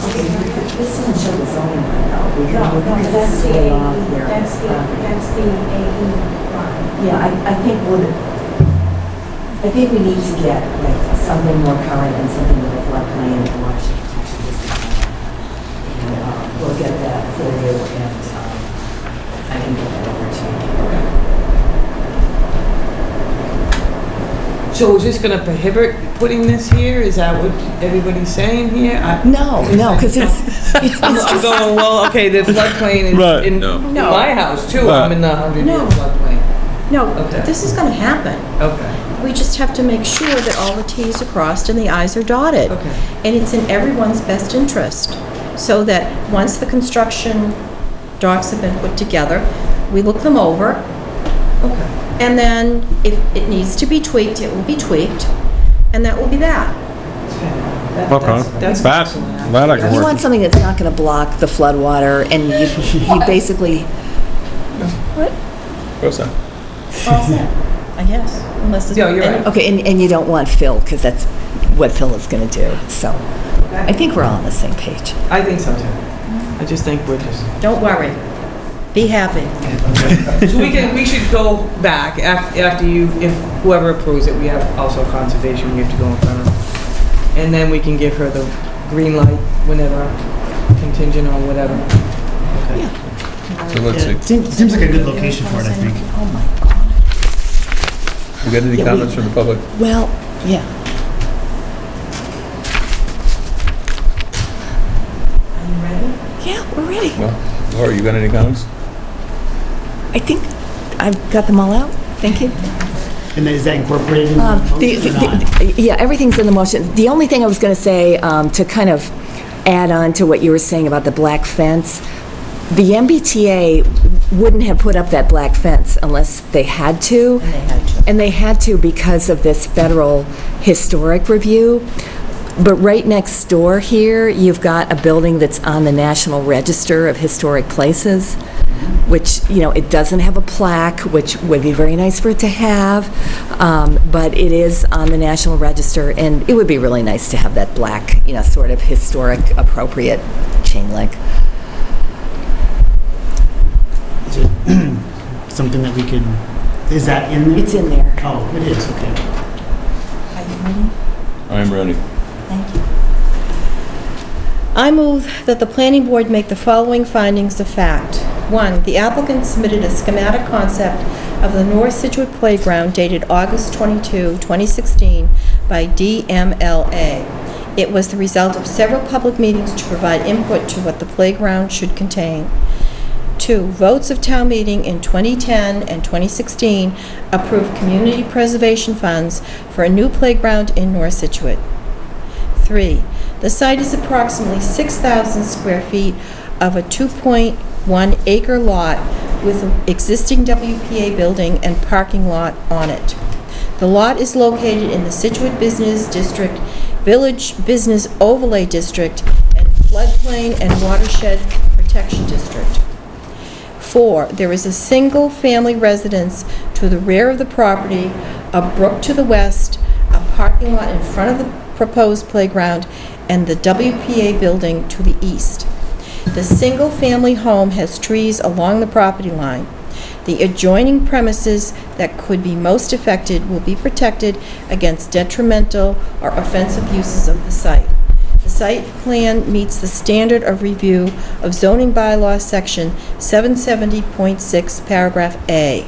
This doesn't show the zoning line, though. No, that's the AE, that's the AE line. Yeah, I think I think we need to get like something more current and something with a floodplain and watershed protection district. And we'll get that for you and I can get that over to you. So is this going to prohibit putting this here? Is that what everybody's saying here? No, because it's I'm just, going, well, okay, the floodplain is Right. in No. my house too. Right. I'm in the 100-year No. floodplain. No, Okay. this is going to happen. Okay, We just have to make sure that all the Ts are crossed and the Is are dotted. okay. And it's in everyone's best interest, so that once the construction docs have been put together, we look them over, Okay. and then if it needs to be tweaked, it will be tweaked, and that will be that. Okay. That's That, excellent. that I can you work. want something that's not going to block the floodwater and you basically, What's that? All set, I guess, unless there's... Yeah, you're right. okay, and you don't want fill because that's what fill is going to do. So I think we're all on the same page. I think so too. I just think we're just... Don't worry. Be happy. So we should go back after you, if whoever approves it, we have also conservation we have to go in front of. And then we can give her the green light whenever, contingent on whatever. Okay. So let's Yeah, see. seems like a good location for it, I think. Oh, my God. You got any Yeah, comments from the public? Well, yeah. Are you ready? Yeah, we're ready. Well, Laura, you got any comments? I think I've got them all out. Thank you. And is that incorporated in the motion or not? Yeah, everything's in the motion. The only thing I was going to say, to kind of add on to what you were saying about the black fence, the MBTA wouldn't have put up that black fence unless they had to. And they had to. And they had to because of this federal historic review. But right next door here, you've got a building that's on the National Register of Historic Places, which, you know, it doesn't have a plaque, which would be very nice for it to have, but it is on the National Register, and it would be really nice to have that black, you know, sort of historic, appropriate chain link. Is it something that we could, is that in there? It's in there. Oh, it is, okay. Are you ready? I'm ready. Thank you. I move that the planning board make the following findings of fact. 1, the applicant submitted a schematic concept of the North Scituate Playground dated August 22, 2016 by DMLA. It was the result of several public meetings to provide input to what the playground should contain. 2, votes of town meeting in 2010 and 2016 approved community preservation funds for a new playground in North Scituate. 3, the site is approximately 6,000 square feet of a 2.1 acre lot with an existing WPA building and parking lot on it. The lot is located in the Scituate Business District, Village Business Overlay District, and Floodplain and Watershed Protection District. 4, there is a single-family residence to the rear of the property, a brook to the west, a parking lot in front of the proposed playground, and the WPA building to the east. The single-family home has trees along the property line. The adjoining premises that could be most affected will be protected against detrimental or offensive uses of the site. The site plan meets the standard of review of zoning bylaw section 770.6, paragraph A.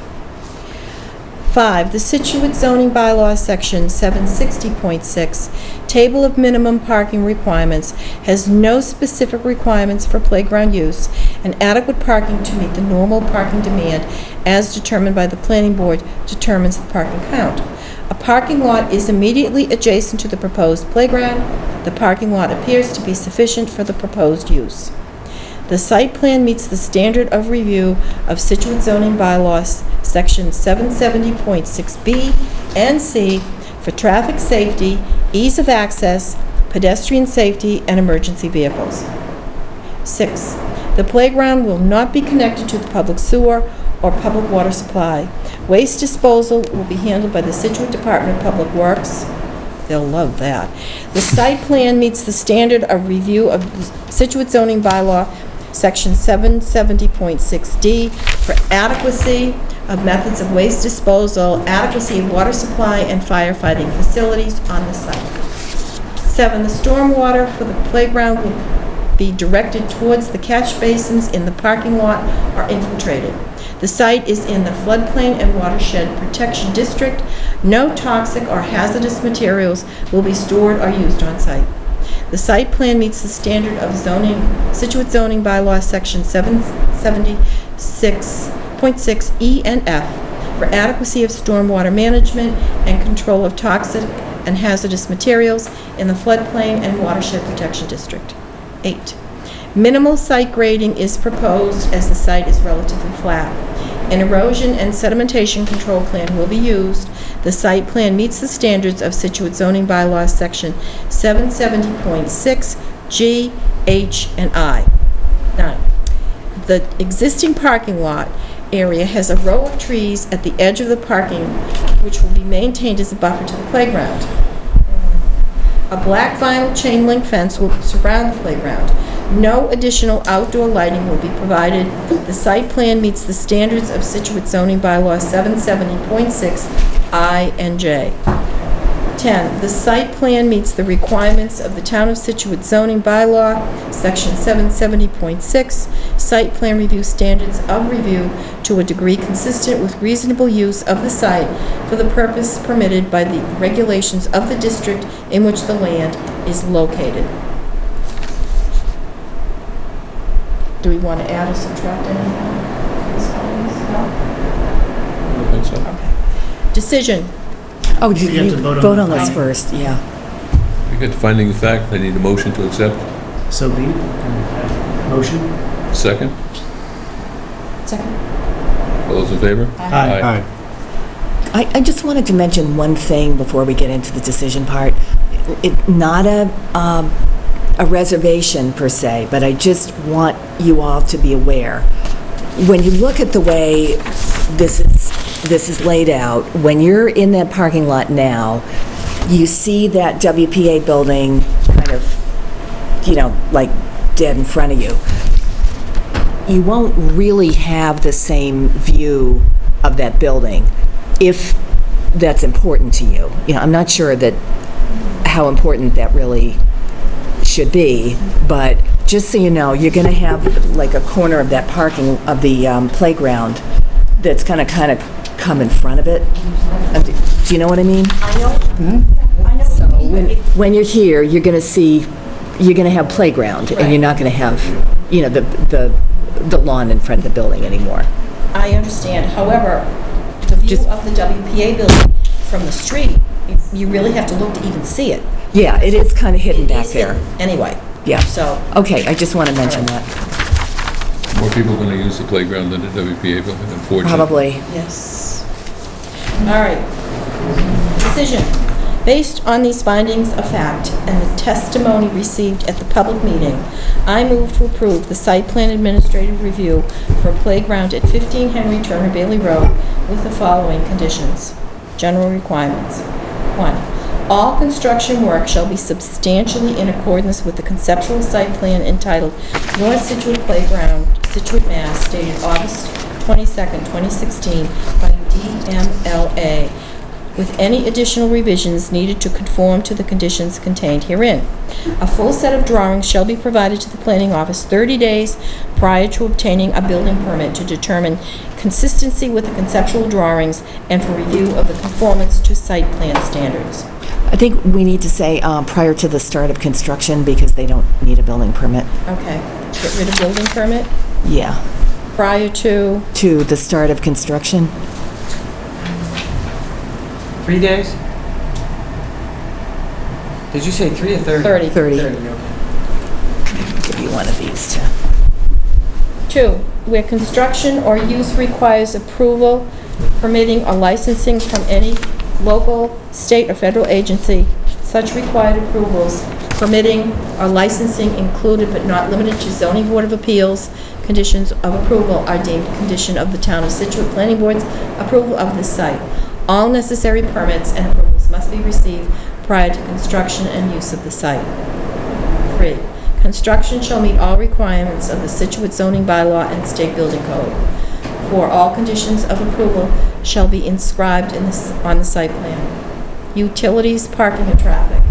5, the Scituate zoning bylaw section 760.6, table of minimum parking requirements, has no specific requirements for playground use and adequate parking to meet the normal parking demand as determined by the planning board determines the parking count. A parking lot is immediately adjacent to the proposed playground. The parking lot appears to be sufficient for the proposed use. The site plan meets the standard of review of Scituate zoning bylaws, section 770.6B and C, for traffic safety, ease of access, pedestrian safety, and emergency vehicles. 6, the playground will not be connected to the public sewer or public water supply. Waste disposal will be handled by the Scituate Department of Public Works. They'll love that. The site plan meets the standard of review of the Scituate zoning bylaw, section 770.6D, for adequacy, of methods of waste disposal, adequacy of water supply, and firefighting facilities on the site. 7, the stormwater for the playground will be directed towards the catch basins in the parking lot or infiltrated. The site is in the floodplain and watershed protection district. No toxic or hazardous materials will be stored or used on site. The site plan meets the standard of zoning, Scituate zoning bylaw, section 776.6 E and F for adequacy of stormwater management and control of toxic and hazardous materials in the floodplain and watershed protection district. 8, minimal site grading is proposed as the site is relatively flat. An erosion and sedimentation control plan will be used. The site plan meets the standards of Scituate zoning bylaws, section 770.6 G, H, and I. 9, the existing parking lot area has a row of trees at the edge of the parking, which will be maintained as a buffer to the playground. A black vinyl chain link fence will surround the playground. No additional outdoor lighting will be provided. The site plan meets the standards of Scituate zoning bylaw 770.6 I and J. 10, the site plan meets the requirements of the Town of Scituate zoning bylaw, section 770.6, site plan review standards of review to a degree consistent with reasonable use of the site for the purpose permitted by the regulations of the district in which the land is located. Do we want to add or subtract anything? No? I think so. Okay. Decision. Oh, You have you to vote on vote the on this finding. first, yeah. We get finding of fact, I need a motion to accept. So be it. Motion? Second? Second. All those in favor? Aye. I just wanted to mention one thing before we get into the decision part. Not a reservation per se, but I just want you all to be aware. When you look at the way this is laid out, when you're in that parking lot now, you see that WPA building kind of, like dead in front of you. You won't really have the same view of that building if that's important to you. I'm not sure that how important that really should be, but just so you know, you're going to have like a corner of that parking, of the playground that's going to kind of come in front of it. Do you know what I mean? I know. I know. So when you're here, you're going to have playground, and you're not going to have, the lawn in front of the building anymore. I understand. However, the view of the WPA building from the street, you really have to look to even see it. Yeah, it is kind of hidden It back is there. hidden Anyway. Yeah. So, Okay, I just want to mention that. More people are going to use the playground than the WPA building, unfortunately. Probably. yes. All right. Decision. Based on these findings of fact and the testimony received at the public meeting, I move to approve the site plan administrative review for a playground at 15 Henry Turner Bailey Road with the following conditions. General requirements. 1. All construction work shall be substantially in accordance with the conceptual site plan entitled North Scituate Playground, Scituate, Mass., dated August 22nd, 2016, by DMLA, with any additional revisions needed to conform to the conditions contained herein. A full set of drawings shall be provided to the planning office 30 days prior to obtaining a building permit to determine consistency with the conceptual drawings and for review of the conformance to site plan standards. I think we need to say prior to the start of construction, because they don't need a building permit. Okay, get rid of building permit Yeah. prior to, To the start of construction? 3 days? Did you say 3 or 30? 30. 30. okay. Give you one of these to... 2, where construction or use requires approval, permitting, or licensing from any local, state, or federal agency, such required approvals, permitting, or licensing included but not limited to zoning board of appeals, conditions of approval are deemed condition of the Town of Scituate Planning Board's approval of this site. All necessary permits and approvals must be received prior to construction and use of the site. 3, construction shall meet all requirements of the Scituate zoning bylaw and state building code. 4, all conditions of approval shall be inscribed on the site plan. Utilities, parking, and traffic.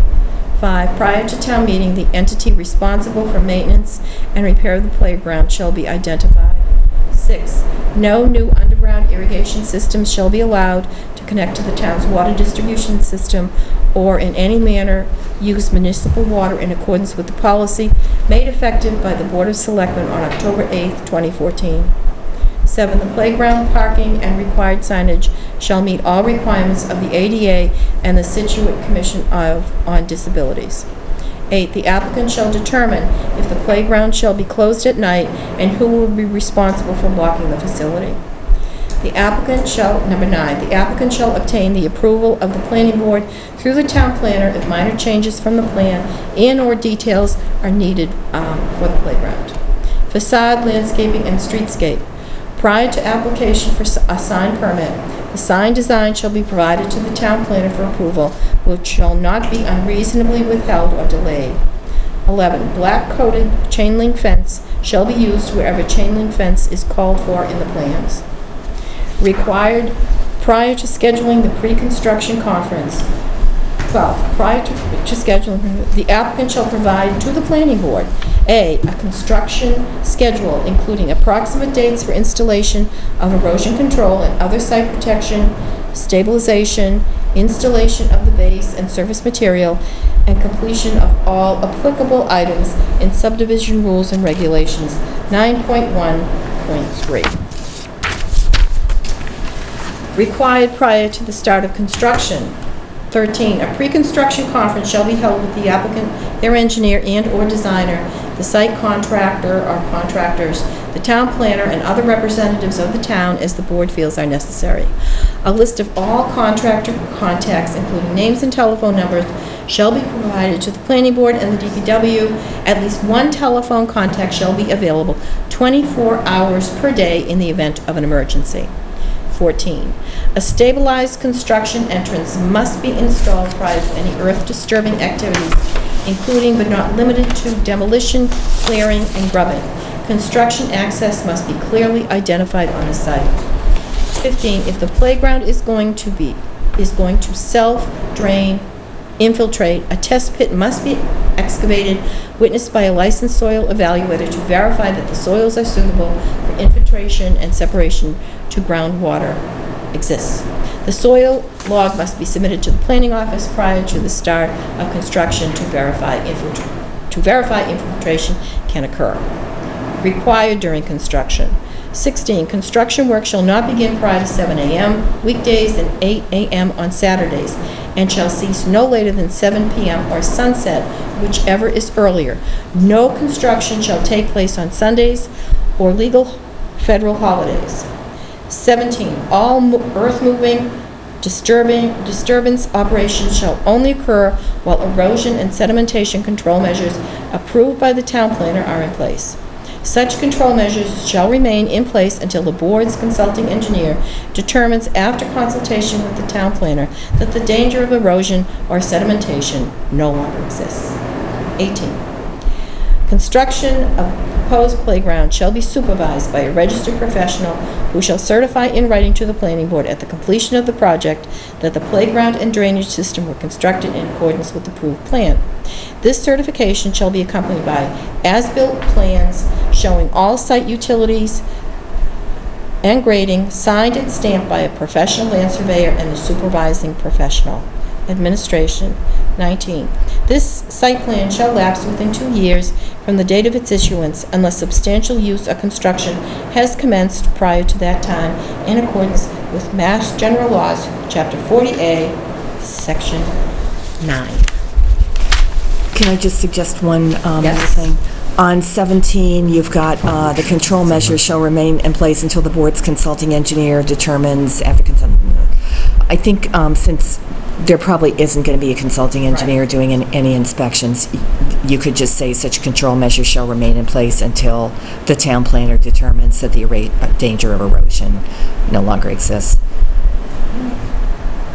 5, prior to town meeting, the entity responsible for maintenance and repair of the playground shall be identified. 6, no new underground irrigation systems shall be allowed to connect to the town's water distribution system or in any manner use municipal water in accordance with the policy made effective by the Board of Selectmen on October 8th, 2014. 7, the playground parking and required signage shall meet all requirements of the ADA and the Scituate Commission on Disabilities. 8, the applicant shall determine if the playground shall be closed at night and who will be responsible for blocking the facility. The applicant shall, number 9, the applicant shall obtain the approval of the planning board through the town planner if minor changes from the plan and/or details are needed for the playground. Facade, landscaping, and streetscape. Prior to application for a sign permit, the sign design shall be provided to the town planner for approval, which shall not be unreasonably withheld or delayed. 11, black coated chain link fence shall be used wherever chain link fence is called for in the plans. Required prior to scheduling the pre-construction conference. 12, prior to scheduling, the applicant shall provide to the planning board a construction schedule including approximate dates for installation of erosion control and other site protection, stabilization, installation of the base and surface material, and completion of all applicable items in subdivision rules and regulations 9.1.3. Required prior to the start of construction. 13, a pre-construction conference shall be held with the applicant, their engineer and/or designer, the site contractor or contractors, the town planner, and other representatives of the town as the board feels are necessary. A list of all contractor contacts, including names and telephone numbers, shall be provided to the planning board and the DPW. At least one telephone contact shall be available 24 hours per day in the event of an emergency. 14, a stabilized construction entrance must be installed prior to any earth-disturbing activities, including but not limited to demolition, clearing, and grubbing. Construction access must be clearly identified on the site. 15, if the playground is going to self-drain, infiltrate, a test pit must be excavated, witnessed by a licensed soil evaluator to verify that the soils are suitable for infiltration and separation to groundwater exists. The soil log must be submitted to the planning office prior to the start of construction to verify infiltration can occur. Required during construction. 16, construction work shall not begin prior to 7 a.m. weekdays and 8 a.m. on Saturdays, and shall cease no later than 7 p.m. or sunset, whichever is earlier. No construction shall take place on Sundays or legal federal holidays. 17, all earth-moving, disturbance operations shall only occur while erosion and sedimentation control measures approved by the town planner are in place. Such control measures shall remain in place until the board's consulting engineer determines after consultation with the town planner that the danger of erosion or sedimentation no longer exists. 18. Construction of proposed playground shall be supervised by a registered professional who shall certify in writing to the planning board at the completion of the project that the playground and drainage system were constructed in accordance with the approved plan. This certification shall be accompanied by as-built plans showing all site utilities and grading, signed and stamped by a professional land surveyor and the supervising professional. Administration. 19. This site plan shall lapse within 2 years from the date of its issuance unless substantial use or construction has commenced prior to that time in accordance with Mass General Laws, Chapter 40A, Section 9. Can I just suggest one Yes. thing? On 17, you've got the control measures shall remain in place until the board's consulting engineer determines after consulting. I think since there probably isn't going to be a consulting engineer doing any inspections, you could just say such control measures shall remain in place until the town planner determines that the danger of erosion no longer exists.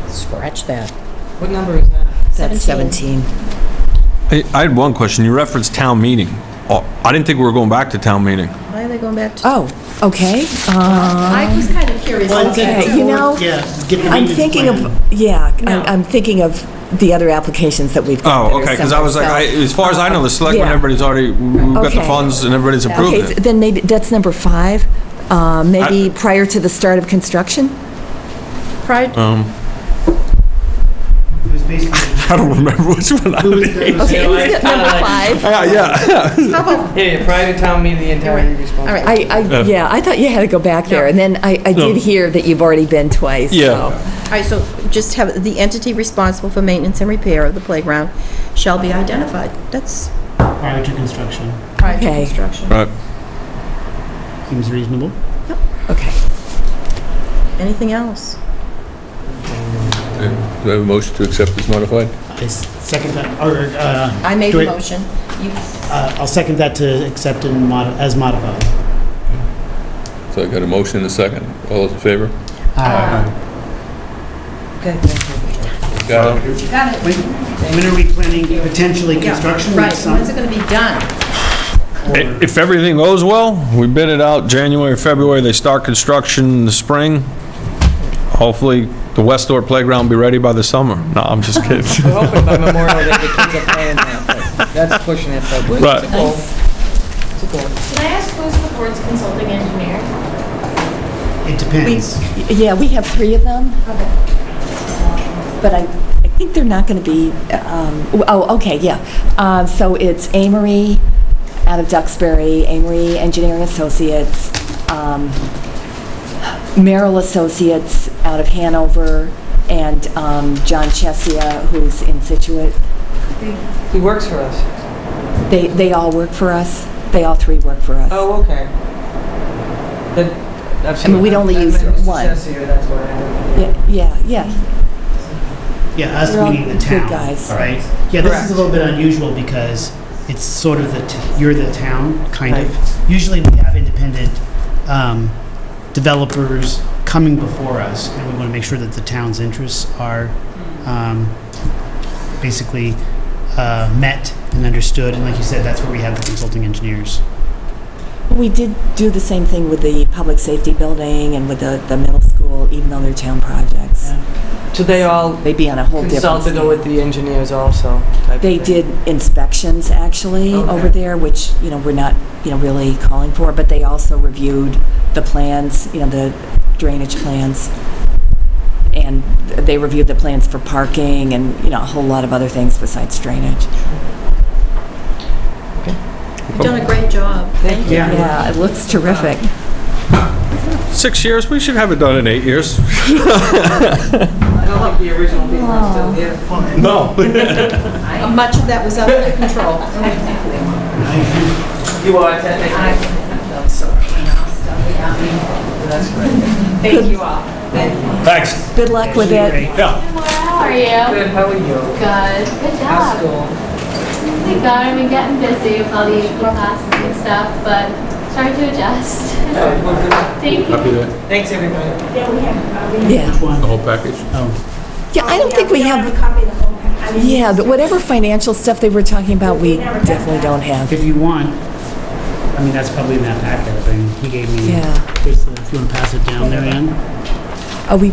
Scratch that. What number is that? That's 17. I had one question. You referenced town meeting. Oh, I didn't think we were going back to town meeting. Why are they going back to? Oh, okay. I was kind of curious. Okay, you know, Yeah, get the I'm maintenance thinking plan. of, I'm thinking of the other applications that we've got. Oh, that are okay, because I similar, was like, so- as far as I know, the selectmen, Yeah. everybody's already, we've got the Okay. funds and everybody's approved Okay, it. then maybe, that's number 5, maybe prior to the start of construction? Pride, It was basically. I don't remember which one I did. Okay, Yeah, who's I at kinda number like- 5? Yeah. how about, Yeah, prior to town meeting, the entirety responsible. all right. Yeah, I thought you had to go back there, and then I did hear that you've already been twice, Yeah. so. All right, so just have, the entity responsible for maintenance and repair of the playground shall be identified. That's Prior to construction. prior to Okay. construction. Right. Seems reasonable. Okay. Anything else? Do I have a motion to accept as modified? I second that, or, I made do the I- motion. You, I'll second that to accept as modified. So I got a motion and a second. All those in favor? Okay, thank you. Got it. got it. When are we planning potentially construction? Right, this when's it summer? going to be done? If everything goes well, we bid it out January, February, they start construction in the spring. Hopefully, the West Door Playground will be ready by the summer. No, I'm just kidding. We're hoping by Memorial Day the kids are playing that, but that's pushing it, but Right. it's a goal. It's a goal. Can I ask who's the board's consulting engineer? It depends. Yeah, we have 3 of them. But I think they're not going to be, okay, yeah. So it's Amory out of Duxbury, Amory Engineering Associates, Merrill Associates out of Hanover, and John Chesia, who's in Scituate. He works for us. They all work for us. They all 3 work for us. Oh, okay. I mean, we'd only use one. That's why I Yeah. Yeah, us They're all meaning the good town. guys. Right? Yeah, this Correct. is a little bit unusual because it's sort of you're the town, kind of. Usually we have independent developers coming before us, and we want to make sure that the town's interests are basically met and understood. And like you said, that's where we have the consulting engineers. We did do the same thing with the public safety building and with the middle school, even though they're town projects. So they all They'd be on a whole different consulted scale. with the engineers also? type of They thing? did inspections, actually, Okay. over there, which, we're not, really calling for, but they also reviewed the plans, the drainage plans. And they reviewed the plans for parking and, a whole lot of other things besides drainage. You've done a great job. Thank you. Yeah, it looks terrific. 6 years, we should have it done in 8 years. I don't think the original people are still here. No. Much of that was out of your control. You are technically. That's great. Thank you all. Thanks. Good luck with it. Yeah. How are you? Good, how are you? Good. Good How's job. school? Thank God, I've been getting busy with all the AP classes and stuff, but starting to adjust. Thank you. Copy that, Thanks, everybody. Yeah, we have, Yeah. the whole package? Yeah, I don't think we don't have, a copy of the whole pack. I mean, yeah, but whatever financial stuff they were talking about, we definitely don't have. If you want, I mean, that's probably in that packet thing he gave me. Yeah. Basically, if you want to pass it down there, Ann. Oh, we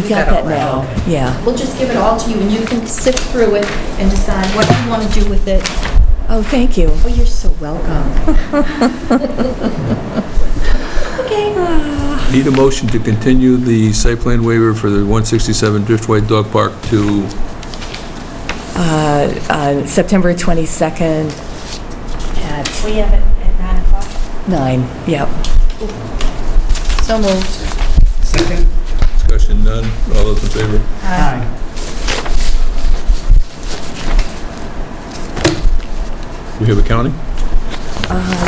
got that now, yeah. We'll just give it all to you, and you can sift through it and decide what you want to do with it. Oh, thank you. Oh, you're so welcome. Need a motion to continue the site plan waiver for the 167 Driftway Dog Park to, September 22nd at We have it at 9 o'clock. 9, yep. So moved. Second? discussion none, all those in favor? Aye. We have accounting?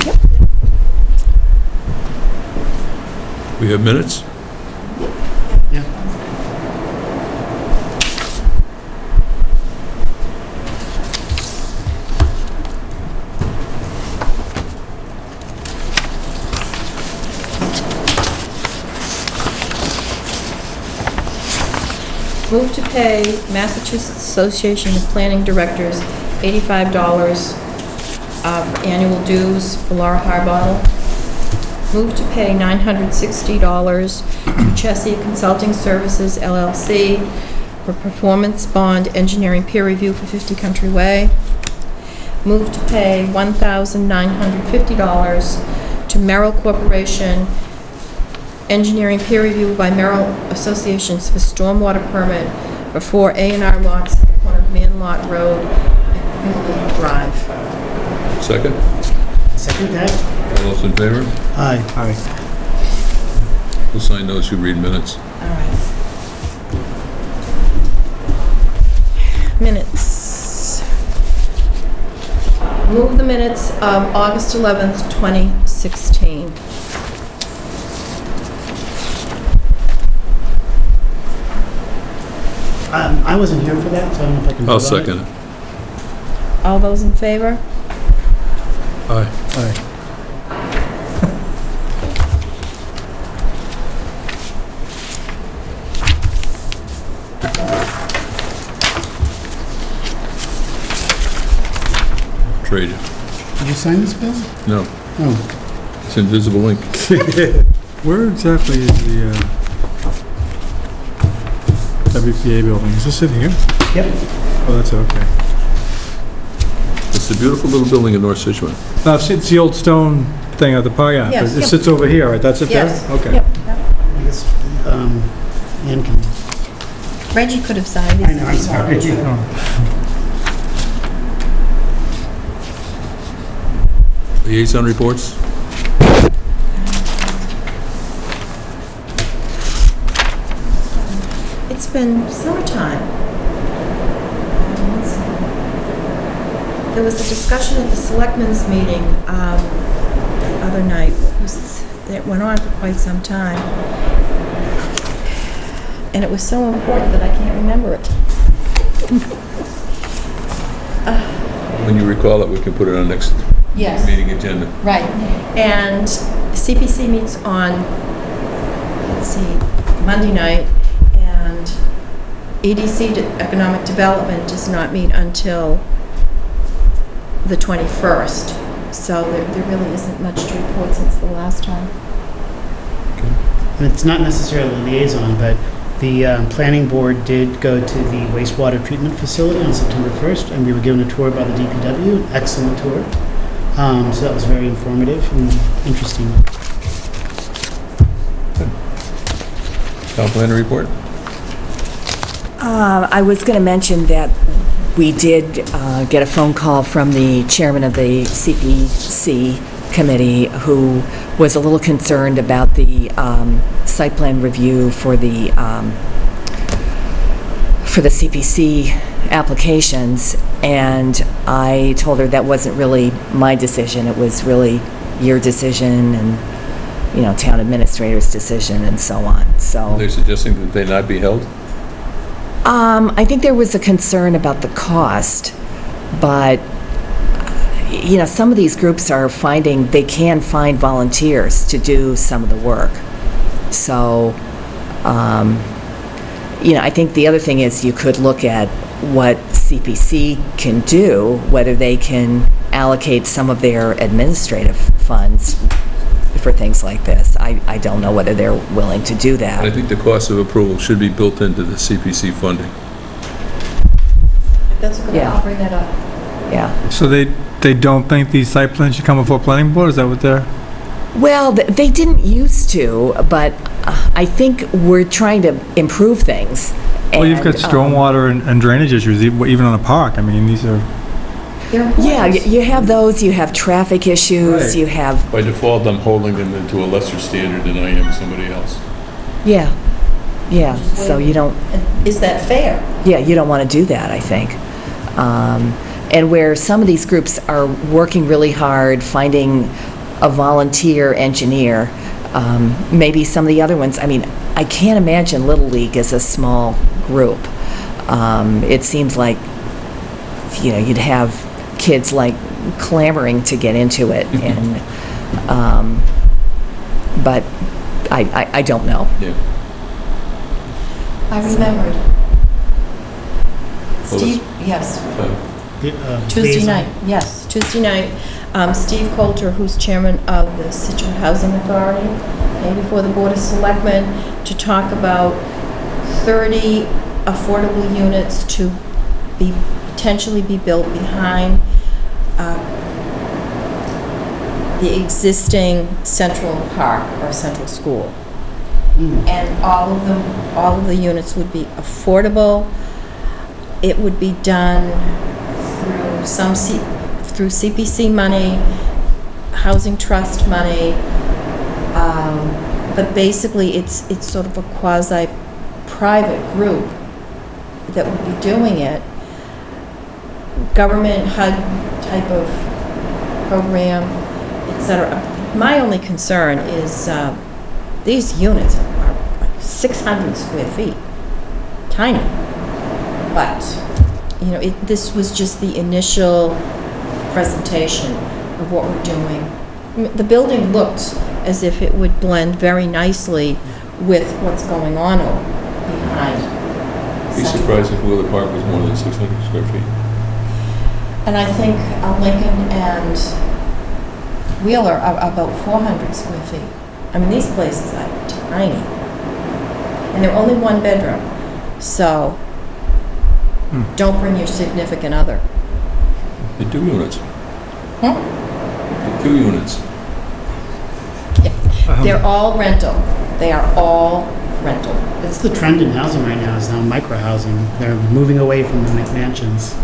Yep. We have minutes? Yeah. Move to pay Massachusetts Association of Planning Directors $85 of annual dues for Laura Harbottle. Move to pay $960 to Chesia Consulting Services LLC for performance bond engineering peer review for 50 Country Way. Move to pay $1,950 to Merrill Corporation engineering peer review by Merrill Associations for stormwater permit for 4 A&R lots at the corner of Manlot Road and Pinkley Drive. Second? Second that? All those in favor? Aye. Aye. We'll sign those who read minutes. All right. Minutes. Move the minutes of August 11th, 2016. I wasn't here for that, so I don't know if I can vote on I'll it. second it. All those in favor? Aye. Aye. Trade it. Did you sign this, Bill? No, Oh. it's invisible ink. Where exactly is the WPA building? Is this in here? Yep. Oh, that's okay. It's a beautiful little building in North Situate. It's the old stone thing at the park, yeah. Yes. It sits over here, right? That's it there? Yes. Okay. Yep. I guess, Ann can, Reggie could have signed these. I know, I'm sorry. Liaison reports? It's been summertime. There was a discussion at the selectmen's meeting the other night. It went on for quite some time. And it was so important that I can't remember it. When you recall it, we can put it on next Yes. meeting agenda. Right. And CPC meets on, let's see, Monday night, and EDC, Economic Development, does not meet until the 21st. So there really isn't much to report since the last time. And it's not necessarily a liaison, but the planning board did go to the wastewater treatment facility on September 1st, and we were given a tour by the DPW, an excellent tour. So that was very informative and interesting. Town planner report? I was going to mention that we did get a phone call from the chairman of the CPC committee, who was a little concerned about the site plan review for the CPC applications, and I told her that wasn't really my decision. It was really your decision and, you know, town administrator's decision and so on. So They're suggesting that they not be held? I think there was a concern about the cost, but, you know, some of these groups are finding they can find volunteers to do some of the work. So, you know, I think the other thing is you could look at what CPC can do, whether they can allocate some of their administrative funds for things like this. I don't know whether they're willing to do that. I think the cost of approval should be built into the CPC funding. That's a good, Yeah. I'll bring that up. Yeah. So they don't think these site plans should come before planning board? Is that what they're? Well, they didn't used to, but I think we're trying to improve things. Well, you've got And, stormwater and drainage issues, even on a park. I mean, these are, Yeah, you have those, you have traffic issues, Right. you have, By default, I'm holding them into a lesser standard than I am somebody else. yeah, so you don't, Is that fair? yeah, you don't want to do that, I think. And where some of these groups are working really hard, finding a volunteer engineer, maybe some of the other ones, I mean, I can't imagine Little League as a small group. It seems like, you know, you'd have kids like clamoring to get into it, and, but I don't know. Yeah. I remembered. Well, Steve, yes. Tuesday liaison? night, yes, Tuesday night. Steve Coulter, who's chairman of the Scituate Housing Authority, came before the Board of Selectmen to talk about 30 affordable units to be, potentially be built behind the existing Central Park or Central School. And all of the units would be affordable. It would be done through through CPC money, housing trust money, but basically it's sort of a quasi-private group that would be doing it. Government HUD type of program, etc. My only concern is these units are like 600 square feet, tiny. But, you know, this was just the initial presentation of what we're doing. I mean, the building looked as if it would blend very nicely with what's going on behind. Be surprised if Wheeler Park was more than 600 square feet. And I think Lincoln and Wheeler are about 400 square feet. I mean, these places are tiny. And they're only one bedroom. So don't bring your significant other. They're 2 units. Huh? They're 2 units. They're all rental. They are all rental. That's the trend in housing right now, is now micro-housing. They're moving away from the McMansions.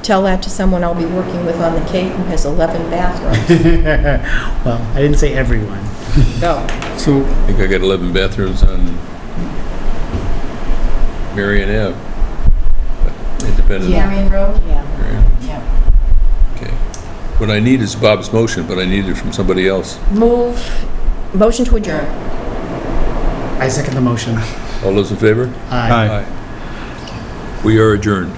Tell that to someone I'll be working with on the Cape who has 11 bathrooms. Well, I didn't say everyone. Go. So, I think I got 11 bathrooms on Marion Ave. But independent. Marion Road? Yeah. Marion. Yeah. Okay. What I need is Bob's motion, but I need it from somebody else. Motion to adjourn. I second the motion. All those in favor? Aye. aye. We are adjourned.